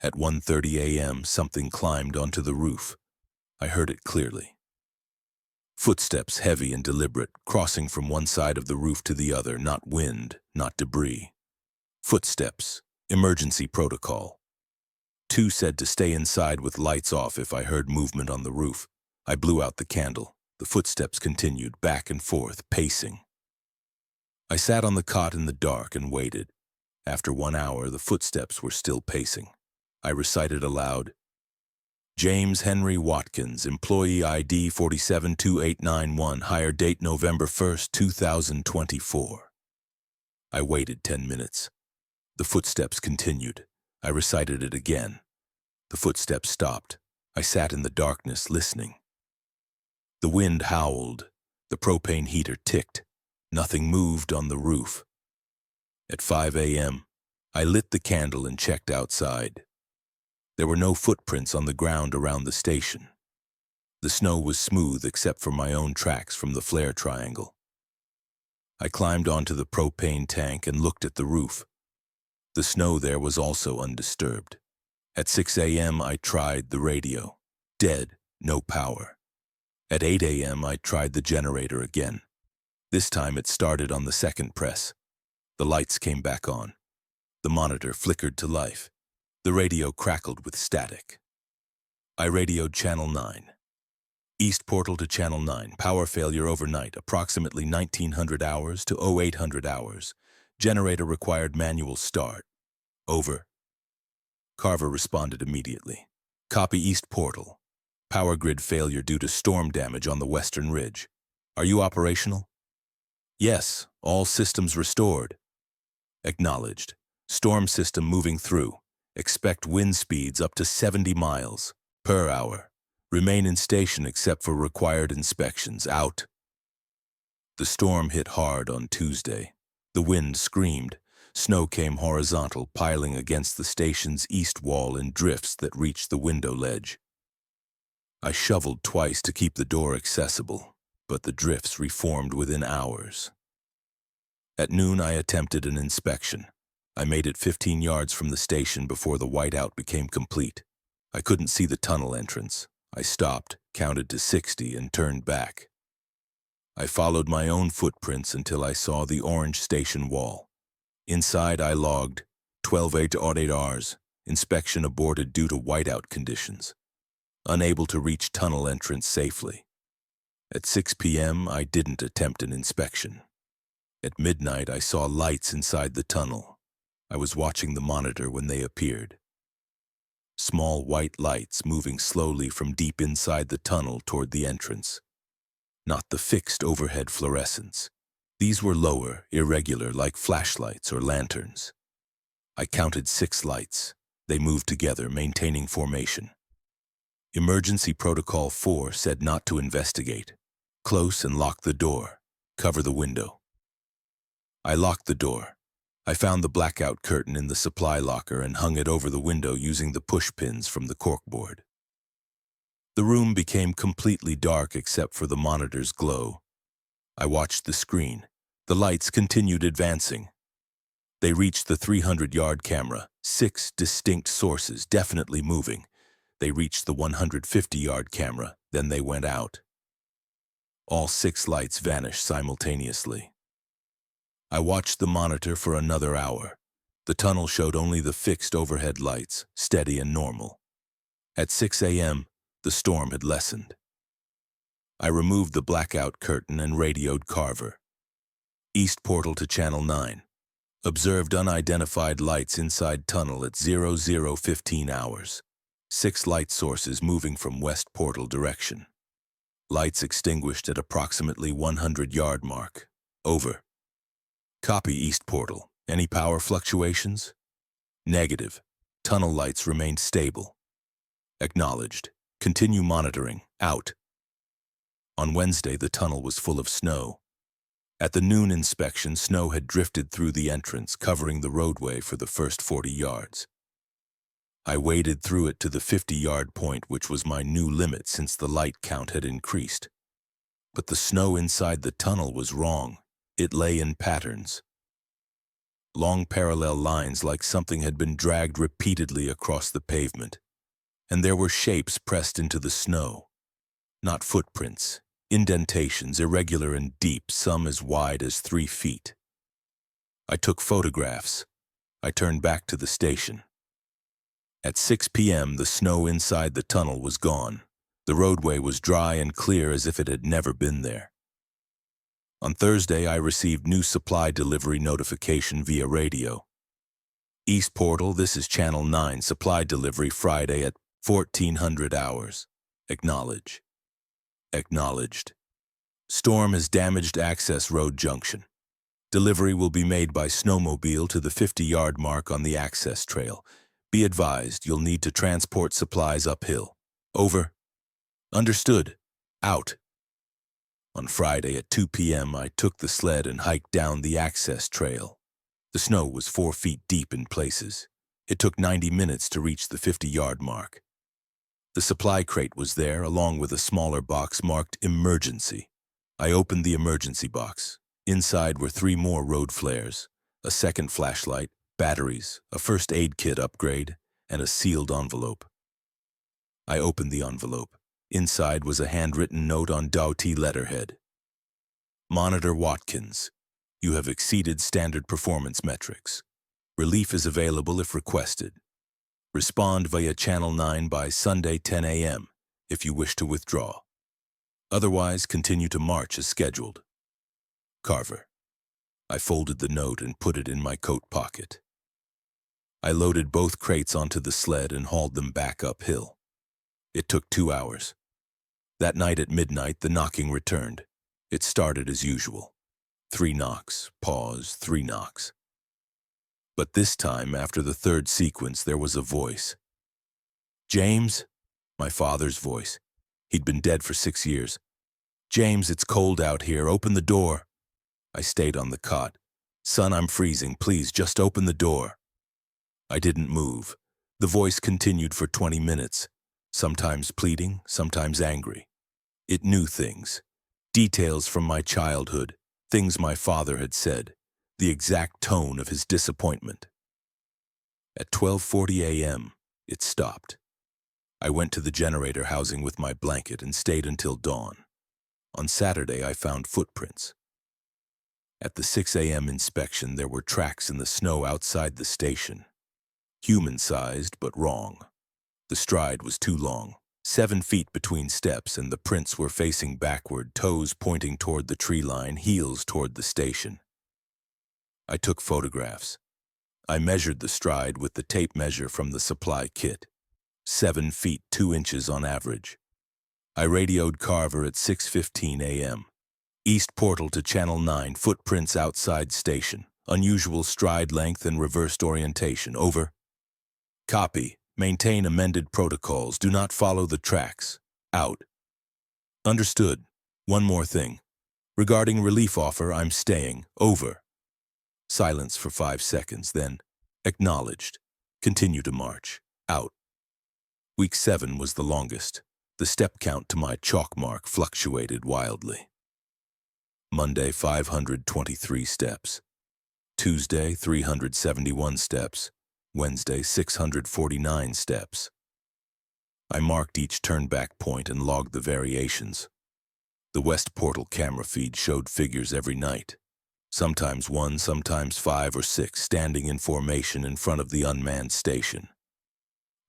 At 1:30 a.m., something climbed onto the roof. I heard it clearly. Footsteps, heavy and deliberate, crossing from one side of the roof to the other, not wind, not debris. Footsteps. Emergency Protocol. 2 said to stay inside with lights off if I heard movement on the roof. I blew out the candle. The footsteps continued, back and forth, pacing. I sat on the cot in the dark and waited. After 1 hour, the footsteps were still pacing. I recited aloud, James Henry Watkins, employee ID 472891, hire date November 1st, 2024. I waited 10 minutes. The footsteps continued. I recited it again. The footsteps stopped. I sat in the darkness, listening. The wind howled. The propane heater ticked. Nothing moved on the roof. At 5 a.m., I lit the candle and checked outside. There were no footprints on the ground around the station. The snow was smooth except for my own tracks from the flare triangle. I climbed onto the propane tank and looked at the roof. The snow there was also undisturbed. At 6 a.m. I tried the radio. Dead, no power. At 8 a.m. I tried the generator again. This time it started on the second press. The lights came back on. The monitor flickered to life. The radio crackled with static. I radioed Channel 9. East portal to Channel 9. Power failure overnight, approximately 1900 hours to 0800 hours. Generator required manual start. Over. Carver responded immediately. Copy East portal. Power grid failure due to storm damage on the western ridge. Are you operational? Yes, all systems restored. Acknowledged. Storm system moving through. Expect wind speeds up to 70 miles per hour. Remain in station except for required inspections. Out. The storm hit hard on Tuesday. The wind screamed. Snow came horizontal, piling against the station's east wall in drifts that reached the window ledge. I shoveled twice to keep the door accessible, but the drifts reformed within hours. At noon, I attempted an inspection. I made it 15 yards from the station before the whiteout became complete. I couldn't see the tunnel entrance. I stopped, counted to 60, and turned back. I followed my own footprints until I saw the orange station wall. Inside, I logged 12 to 8 hours. Inspection aborted due to whiteout conditions. Unable to reach tunnel entrance safely. At 6 p.m., I didn't attempt an inspection. At midnight, I saw lights inside the tunnel. I was watching the monitor when they appeared. Small white lights moving slowly from deep inside the tunnel toward the entrance. Not the fixed overhead fluorescents. These were lower, irregular, like flashlights or lanterns. I counted 6 lights. They moved together, maintaining formation. Emergency Protocol 4 said not to investigate. Close and lock the door. Cover the window. I locked the door. I found the blackout curtain in the supply locker and hung it over the window using the push pins from the corkboard. The room became completely dark except for the monitor's glow. I watched the screen. The lights continued advancing. They reached the 300-yard camera, 6 distinct sources definitely moving. They reached the 150-yard camera, then they went out. All 6 lights vanished simultaneously. I watched the monitor for another hour. The tunnel showed only the fixed overhead lights, steady and normal. At 6 a.m., the storm had lessened. I removed the blackout curtain and radioed Carver. East portal to Channel 9. Observed unidentified lights inside tunnel at 00:15 hours. 6 light sources moving from west portal direction. Lights extinguished at approximately 100-yard mark. Over. Copy East portal. Any power fluctuations? Negative. Tunnel lights remained stable. Acknowledged. Continue monitoring. Out. On Wednesday, the tunnel was full of snow. At the noon inspection, snow had drifted through the entrance, covering the roadway for the first 40 yards. I waded through it to the 50-yard point, which was my new limit since the light count had increased. But the snow inside the tunnel was wrong. It lay in patterns. Long parallel lines like something had been dragged repeatedly across the pavement. And there were shapes pressed into the snow. Not footprints, indentations, irregular and deep, some as wide as 3 feet. I took photographs. I turned back to the station. At 6 p.m., the snow inside the tunnel was gone. The roadway was dry and clear as if it had never been there. On Thursday, I received new supply delivery notification via radio. East portal, this is Channel 9, supply delivery Friday at 1400 hours. Acknowledge. Acknowledged. Storm has damaged access road junction. Delivery will be made by snowmobile to the 50-yard mark on the access trail. Be advised, you'll need to transport supplies uphill. Over. Understood. Out. On Friday at 2 p.m., I took the sled and hiked down the access trail. The snow was 4 feet deep in places. It took 90 minutes to reach the 50-yard mark. The supply crate was there, along with a smaller box marked Emergency. I opened the emergency box. Inside were 3 more road flares, a second flashlight, batteries, a first aid kit upgrade, and a sealed envelope. I opened the envelope. Inside was a handwritten note on Doughty letterhead. Monitor Watkins, you have exceeded standard performance metrics. Relief is available if requested. Respond via Channel 9 by Sunday 10 a.m. if you wish to withdraw. Otherwise, continue to march as scheduled. Carver. I folded the note and put it in my coat pocket. I loaded both crates onto the sled and hauled them back uphill. It took 2 hours. That night at midnight, the knocking returned. It started as usual. 3 knocks, pause, 3 knocks. But this time, after the third sequence, there was a voice. James? My father's voice. He'd been dead for 6 years. James, it's cold out here. Open the door. I stayed on the cot. Son, I'm freezing. Please, just open the door. I didn't move. The voice continued for 20 minutes, sometimes pleading, sometimes angry. It knew things. Details from my childhood, things my father had said, the exact tone of his disappointment. At 12:40 a.m., it stopped. I went to the generator housing with my blanket and stayed until dawn. On Saturday, I found footprints. At the 6 a.m. inspection, there were tracks in the snow outside the station. Human-sized, but wrong. The stride was too long, 7 feet between steps, and the prints were facing backward, toes pointing toward the tree line, heels toward the station. I took photographs. I measured the stride with the tape measure from the supply kit. 7 feet 2 inches on average. I radioed Carver at 6:15 a.m. East portal to Channel 9, footprints outside station. Unusual stride length and reversed orientation. Over. Copy. Maintain amended protocols. Do not follow the tracks. Out. Understood. One more thing. Regarding relief offer, I'm staying. Over. Silence for 5 seconds, then acknowledged. Continue to march. Out. Week 7 was the longest. The step count to my chalk mark fluctuated wildly. Monday, 523 steps. Tuesday, 371 steps. Wednesday, 649 steps. I marked each turnback point and logged the variations. The West Portal camera feed showed figures every night. Sometimes 1, sometimes 5 or 6 standing in formation in front of the unmanned station.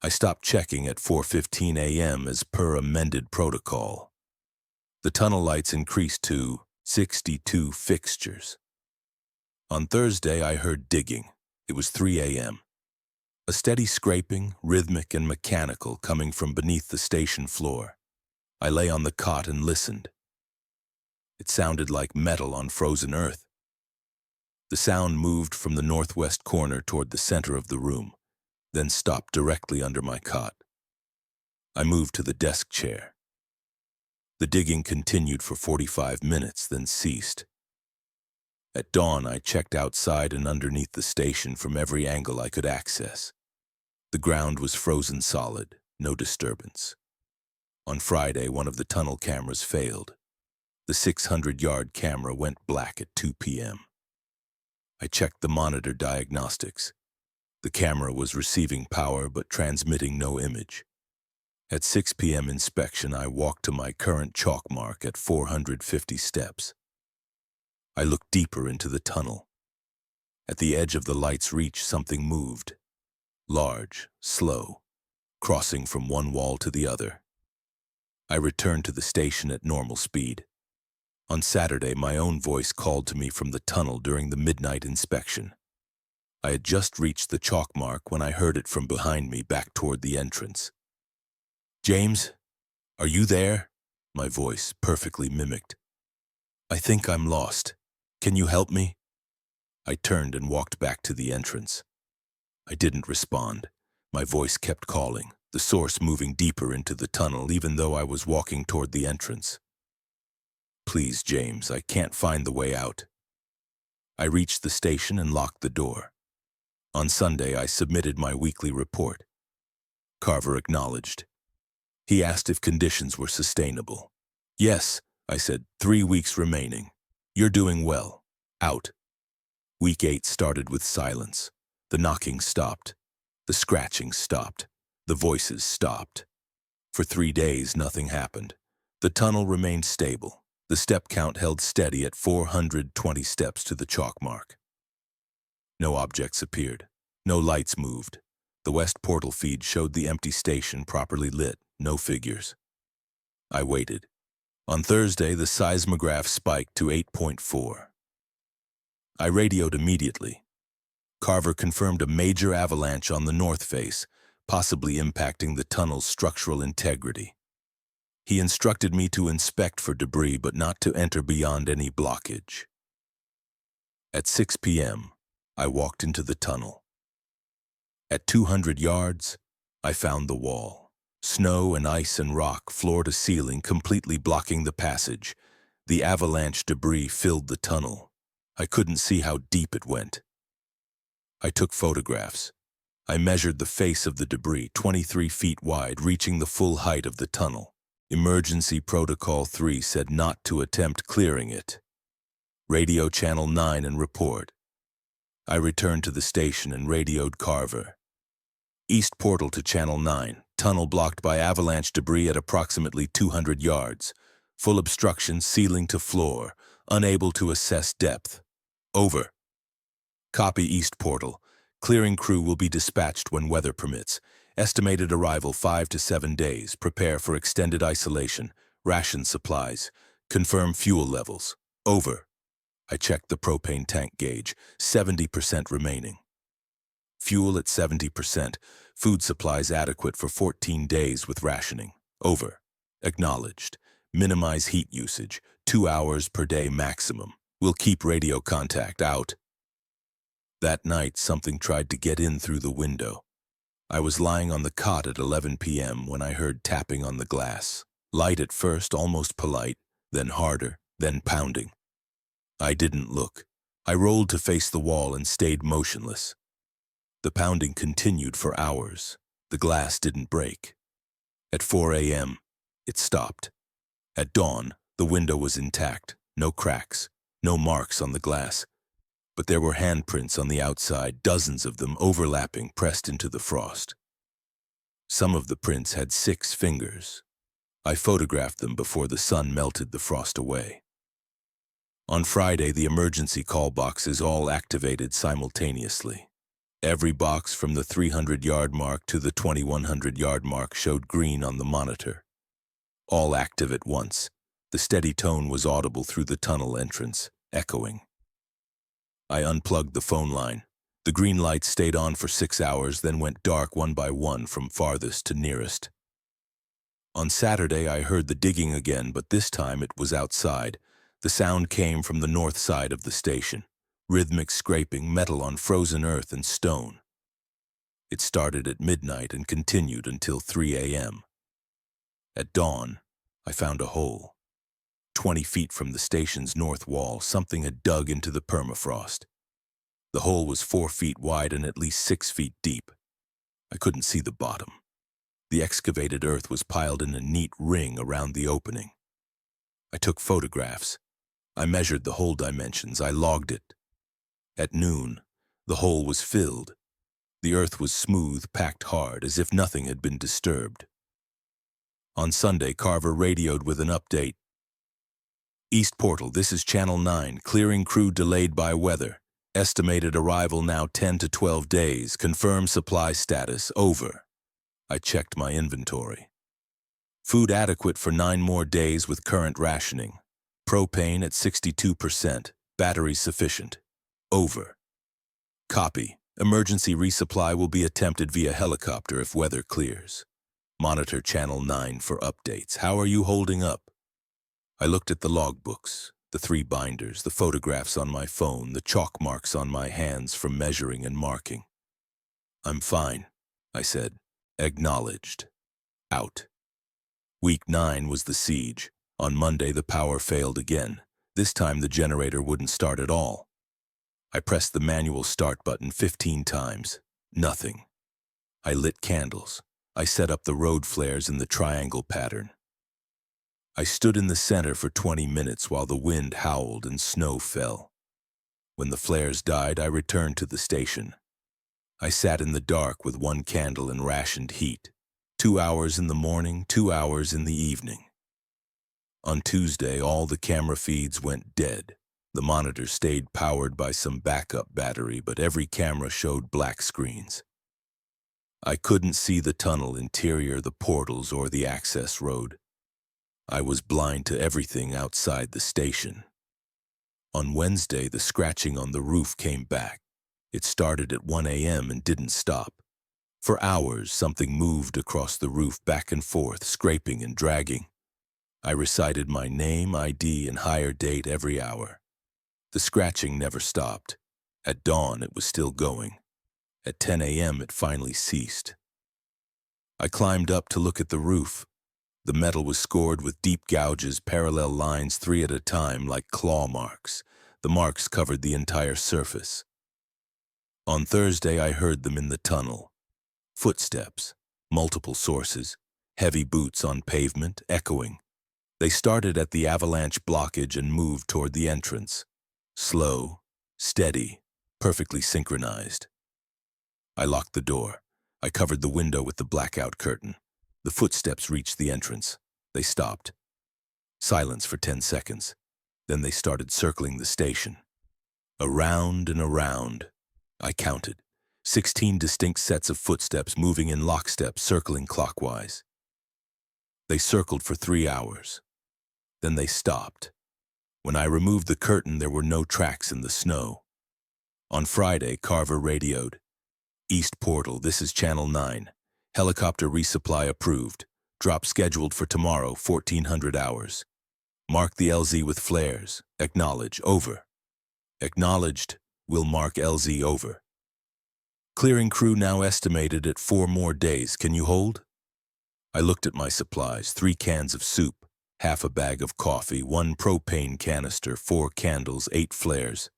I stopped checking at 4:15 a.m. as per amended protocol. The tunnel lights increased to 62 fixtures. On Thursday, I heard digging. It was 3 a.m. A steady scraping, rhythmic and mechanical, coming from beneath the station floor. I lay on the cot and listened. It sounded like metal on frozen earth. The sound moved from the northwest corner toward the center of the room, then stopped directly under my cot. I moved to the desk chair. The digging continued for 45 minutes, then ceased. At dawn, I checked outside and underneath the station from every angle I could access. The ground was frozen solid, no disturbance. On Friday, one of the tunnel cameras failed. The 600-yard camera went black at 2 p.m. I checked the monitor diagnostics. The camera was receiving power but transmitting no image. At 6 p.m. inspection, I walked to my current chalk mark at 450 steps. I looked deeper into the tunnel. At the edge of the light's reach, something moved. Large, slow, crossing from one wall to the other. I returned to the station at normal speed. On Saturday, my own voice called to me from the tunnel during the midnight inspection. I had just reached the chalk mark when I heard it from behind me back toward the entrance. James, are you there? My voice perfectly mimicked. I think I'm lost. Can you help me? I turned and walked back to the entrance. I didn't respond. My voice kept calling, the source moving deeper into the tunnel even though I was walking toward the entrance. Please, James, I can't find the way out. I reached the station and locked the door. On Sunday, I submitted my weekly report. Carver acknowledged. He asked if conditions were sustainable. Yes, I said, 3 weeks remaining. You're doing well. Out. Week 8 started with silence. The knocking stopped. The scratching stopped. The voices stopped. For 3 days, nothing happened. The tunnel remained stable. The step count held steady at 420 steps to the chalk mark. No objects appeared. No lights moved. The west portal feed showed the empty station properly lit. No figures. I waited. On Thursday, the seismograph spiked to 8.4. I radioed immediately. Carver confirmed a major avalanche on the north face, possibly impacting the tunnel's structural integrity. He instructed me to inspect for debris but not to enter beyond any blockage. At 6 p.m., I walked into the tunnel. At 200 yards, I found the wall. Snow and ice and rock, floor to ceiling, completely blocking the passage. The avalanche debris filled the tunnel. I couldn't see how deep it went. I took photographs. I measured the face of the debris, 23 feet wide, reaching the full height of the tunnel. Emergency Protocol 3 said not to attempt clearing it. Radio Channel 9 and report. I returned to the station and radioed Carver. East portal to Channel 9, tunnel blocked by avalanche debris at approximately 200 yards. Full obstruction, ceiling to floor, unable to assess depth. Over. Copy East portal. Clearing crew will be dispatched when weather permits. Estimated arrival 5 to 7 days. Prepare for extended isolation. Ration supplies. Confirm fuel levels. Over. I checked the propane tank gauge. 70% remaining. Fuel at 70%. Food supplies adequate for 14 days with rationing. Over. Acknowledged. Minimize heat usage. 2 hours per day maximum. We'll keep radio contact. Out. That night, something tried to get in through the window. I was lying on the cot at 11 p.m. when I heard tapping on the glass. Light at first, almost polite, then harder, then pounding. I didn't look. I rolled to face the wall and stayed motionless. The pounding continued for hours. The glass didn't break. At 4 a.m., it stopped. At dawn, the window was intact. No cracks, no marks on the glass. But there were handprints on the outside, dozens of them overlapping, pressed into the frost. Some of the prints had 6 fingers. I photographed them before the sun melted the frost away. On Friday, the emergency call boxes all activated simultaneously. Every box from the 300-yard mark to the 2100-yard mark showed green on the monitor. All active at once. The steady tone was audible through the tunnel entrance, echoing. I unplugged the phone line. The green lights stayed on for 6 hours, then went dark one by one from farthest to nearest. On Saturday, I heard the digging again, but this time it was outside. The sound came from the north side of the station, rhythmic scraping, metal on frozen earth and stone. It started at midnight and continued until 3 a.m. At dawn, I found a hole. 20 feet from the station's north wall, something had dug into the permafrost. The hole was 4 feet wide and at least 6 feet deep. I couldn't see the bottom. The excavated earth was piled in a neat ring around the opening. I took photographs. I measured the hole dimensions. I logged it. At noon, the hole was filled. The earth was smooth, packed hard, as if nothing had been disturbed. On Sunday, Carver radioed with an update. East Portal, this is Channel 9. Clearing crew delayed by weather. Estimated arrival now 10 to 12 days. Confirm supply status. Over. I checked my inventory. Food adequate for 9 more days with current rationing. Propane at 62%. Battery sufficient. Over. Copy. Emergency resupply will be attempted via helicopter if weather clears. Monitor Channel 9 for updates. How are you holding up? I looked at the logbooks, the 3 binders, the photographs on my phone, the chalk marks on my hands from measuring and marking. I'm fine, I said. Acknowledged. Out. Week 9 was the siege. On Monday, the power failed again. This time, the generator wouldn't start at all. I pressed the manual start button 15 times. Nothing. I lit candles. I set up the road flares in the triangle pattern. I stood in the center for 20 minutes while the wind howled and snow fell. When the flares died, I returned to the station. I sat in the dark with one candle and rationed heat. 2 hours in the morning, 2 hours in the evening. On Tuesday, all the camera feeds went dead. The monitor stayed powered by some backup battery, but every camera showed black screens. I couldn't see the tunnel interior, the portals, or the access road. I was blind to everything outside the station. On Wednesday, the scratching on the roof came back. It started at 1 a.m. and didn't stop. For hours, something moved across the roof back and forth, scraping and dragging. I recited my name, ID, and hire date every hour. The scratching never stopped. At dawn, it was still going. At 10 a.m., it finally ceased. I climbed up to look at the roof. The metal was scored with deep gouges, parallel lines 3 at a time, like claw marks. The marks covered the entire surface. On Thursday, I heard them in the tunnel. Footsteps, multiple sources, heavy boots on pavement, echoing. They started at the avalanche blockage and moved toward the entrance. Slow, steady, perfectly synchronized. I locked the door. I covered the window with the blackout curtain. The footsteps reached the entrance. They stopped. Silence for 10 seconds. Then they started circling the station. Around and around. I counted. 16 distinct sets of footsteps moving in lockstep, circling clockwise. They circled for 3 hours. Then they stopped. When I removed the curtain, there were no tracks in the snow. On Friday, Carver radioed. East Portal, this is Channel 9. Helicopter resupply approved. Drop scheduled for tomorrow, 1400 hours. Mark the LZ with flares. Acknowledge, over. Acknowledged, will mark LZ over. Clearing crew now estimated at 4 more days. Can you hold? I looked at my supplies, 3 cans of soup, half a bag of coffee, 1 propane canister, 4 candles, 8 flares.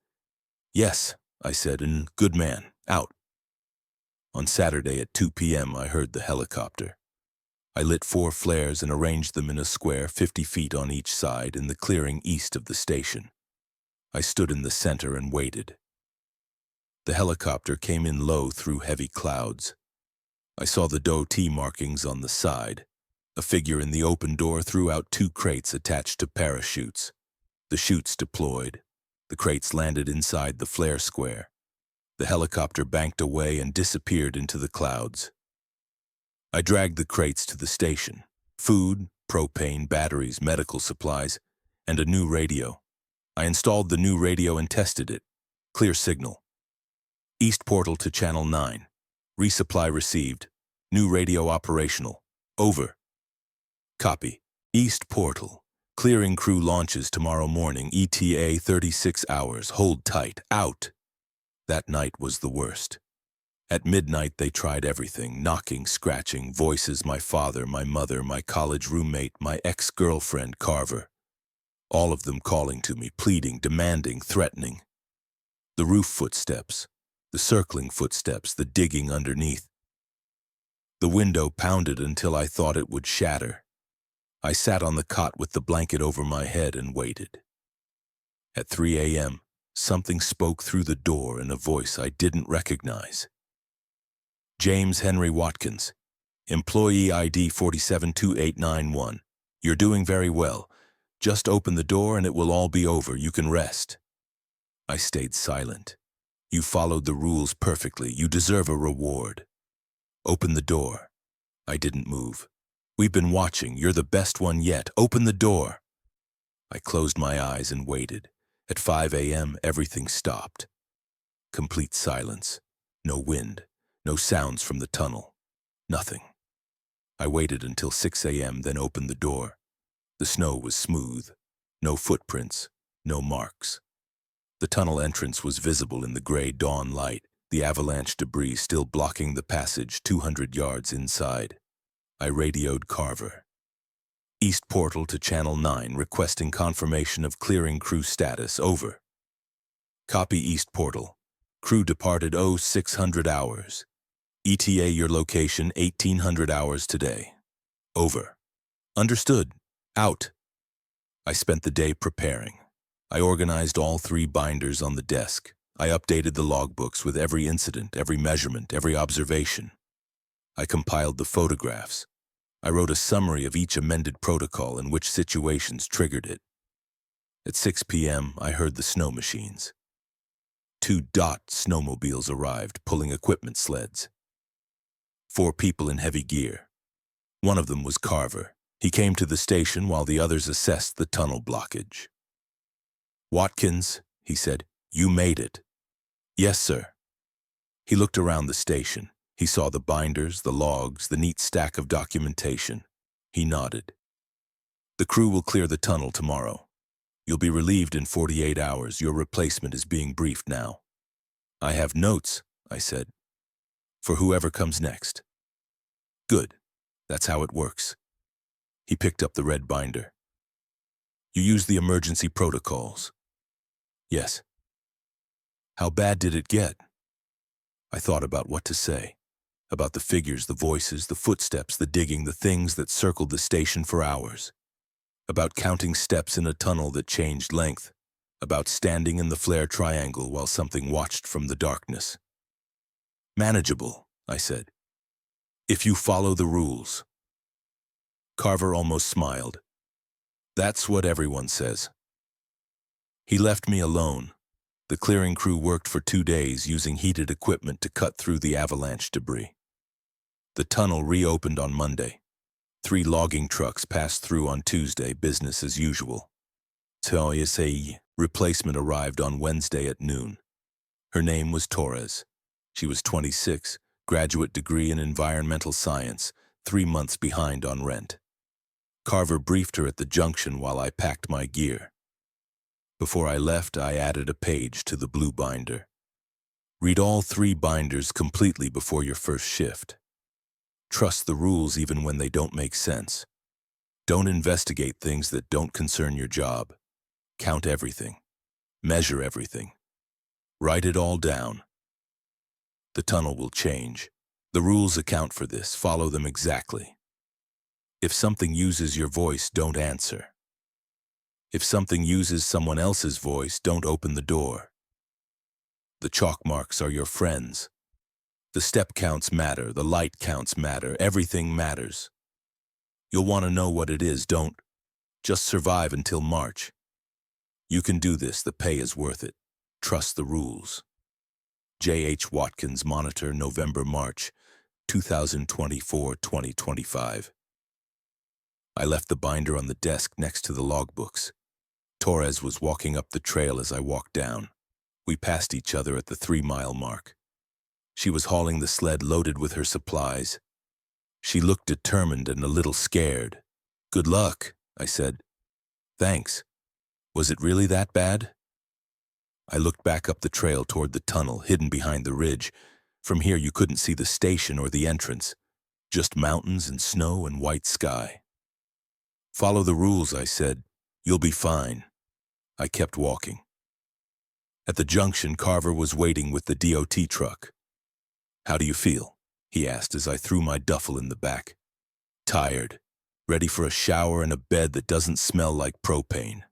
Yes, I said, and good man, out. On Saturday at 2 p.m. I heard the helicopter. I lit 4 flares and arranged them in a square 50 feet on each side in the clearing east of the station. I stood in the center and waited. The helicopter came in low through heavy clouds. I saw the DOT markings on the side. A figure in the open door threw out 2 crates attached to parachutes. The chutes deployed. The crates landed inside the flare square. The helicopter banked away and disappeared into the clouds. I dragged the crates to the station. Food, propane, batteries, medical supplies, and a new radio. I installed the new radio and tested it. Clear signal. East Portal to Channel 9. Resupply received. New radio operational. Over. Copy. East Portal. Clearing crew launches tomorrow morning. ETA 36 hours. Hold tight. Out. That night was the worst. At midnight, they tried everything, knocking, scratching, voices, my father, my mother, my college roommate, my ex-girlfriend, Carver. All of them calling to me, pleading, demanding, threatening. The roof footsteps, the circling footsteps, the digging underneath. The window pounded until I thought it would shatter. I sat on the cot with the blanket over my head and waited. At 3 a.m., something spoke through the door in a voice I didn't recognize. James Henry Watkins, employee ID 472891. You're doing very well. Just open the door and it will all be over. You can rest. I stayed silent. You followed the rules perfectly. You deserve a reward. Open the door. I didn't move. We've been watching. You're the best one yet. Open the door. I closed my eyes and waited. At 5 a.m., everything stopped. Complete silence. No wind. No sounds from the tunnel. Nothing. I waited until 6 a.m., then opened the door. The snow was smooth. No footprints. No marks. The tunnel entrance was visible in the gray dawn light, the avalanche debris still blocking the passage 200 yards inside. I radioed Carver. East Portal to Channel 9, requesting confirmation of clearing crew status. Over. Copy East Portal. Crew departed 0600 hours. ETA your location 1800 hours today. Over. Understood. Out. I spent the day preparing. I organized all 3 binders on the desk. I updated the logbooks with every incident, every measurement, every observation. I compiled the photographs. I wrote a summary of each amended protocol and which situations triggered it. At 6 p.m., I heard the snow machines. 2 snowmobiles arrived, pulling equipment sleds. 4 people in heavy gear. One of them was Carver. He came to the station while the others assessed the tunnel blockage. "Watkins," he said, "you made it." "Yes, sir." He looked around the station. He saw the binders, the logs, the neat stack of documentation. He nodded. "The crew will clear the tunnel tomorrow. You'll be relieved in 48 hours. Your replacement is being briefed now." "I have notes," I said, "for whoever comes next." "Good. That's how it works." He picked up the red binder. "You use the emergency protocols?" "Yes." "How bad did it get?" I thought about what to say. About the figures, the voices, the footsteps, the digging, the things that circled the station for hours. About counting steps in a tunnel that changed length. About standing in the flare triangle while something watched from the darkness. "Manageable," I said, "if you follow the rules." Carver almost smiled. "That's what everyone says." He left me alone. The clearing crew worked for 2 days using heated equipment to cut through the avalanche debris. The tunnel reopened on Monday. 3 logging trucks passed through on Tuesday, business as usual. A replacement arrived on Wednesday at noon. Her name was Torres. She was 26, graduate degree in environmental science, 3 months behind on rent. Carver briefed her at the junction while I packed my gear. Before I left, I added a page to the blue binder. Read all 3 binders completely before your first shift. Trust the rules even when they don't make sense. Don't investigate things that don't concern your job. Count everything. Measure everything. Write it all down. The tunnel will change. The rules account for this. Follow them exactly. If something uses your voice, don't answer. If something uses someone else's voice, don't open the door. The chalk marks are your friends. The step counts matter, the light counts matter, everything matters. You'll want to know what it is, don't just survive until March. You can do this, the pay is worth it. Trust the rules. J.H. Watkins, Monitor, November-March, 2024-2025. I left the binder on the desk next to the logbooks. Torres was walking up the trail as I walked down. We passed each other at the 3-mile mark. She was hauling the sled loaded with her supplies. She looked determined and a little scared. "Good luck," I said. "Thanks. Was it really that bad?" I looked back up the trail toward the tunnel, hidden behind the ridge. From here you couldn't see the station or the entrance. Just mountains and snow and white sky. "Follow the rules," I said. "You'll be fine." I kept walking. At the junction, Carver was waiting with the DOT truck. "How do you feel?" he asked as I threw my duffel in the back. "Tired. Ready for a shower and a bed that doesn't smell like propane."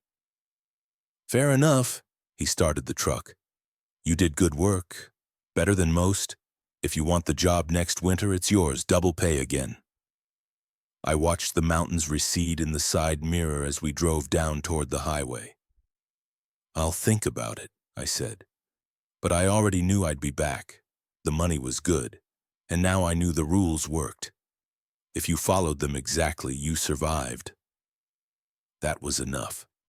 "Fair enough." He started the truck. "You did good work. Better than most. If you want the job next winter, it's yours, double pay again." I watched the mountains recede in the side mirror as we drove down toward the highway. "I'll think about it," I said. But I already knew I'd be back. The money was good, and now I knew the rules worked. If you followed them exactly, you survived. That was enough.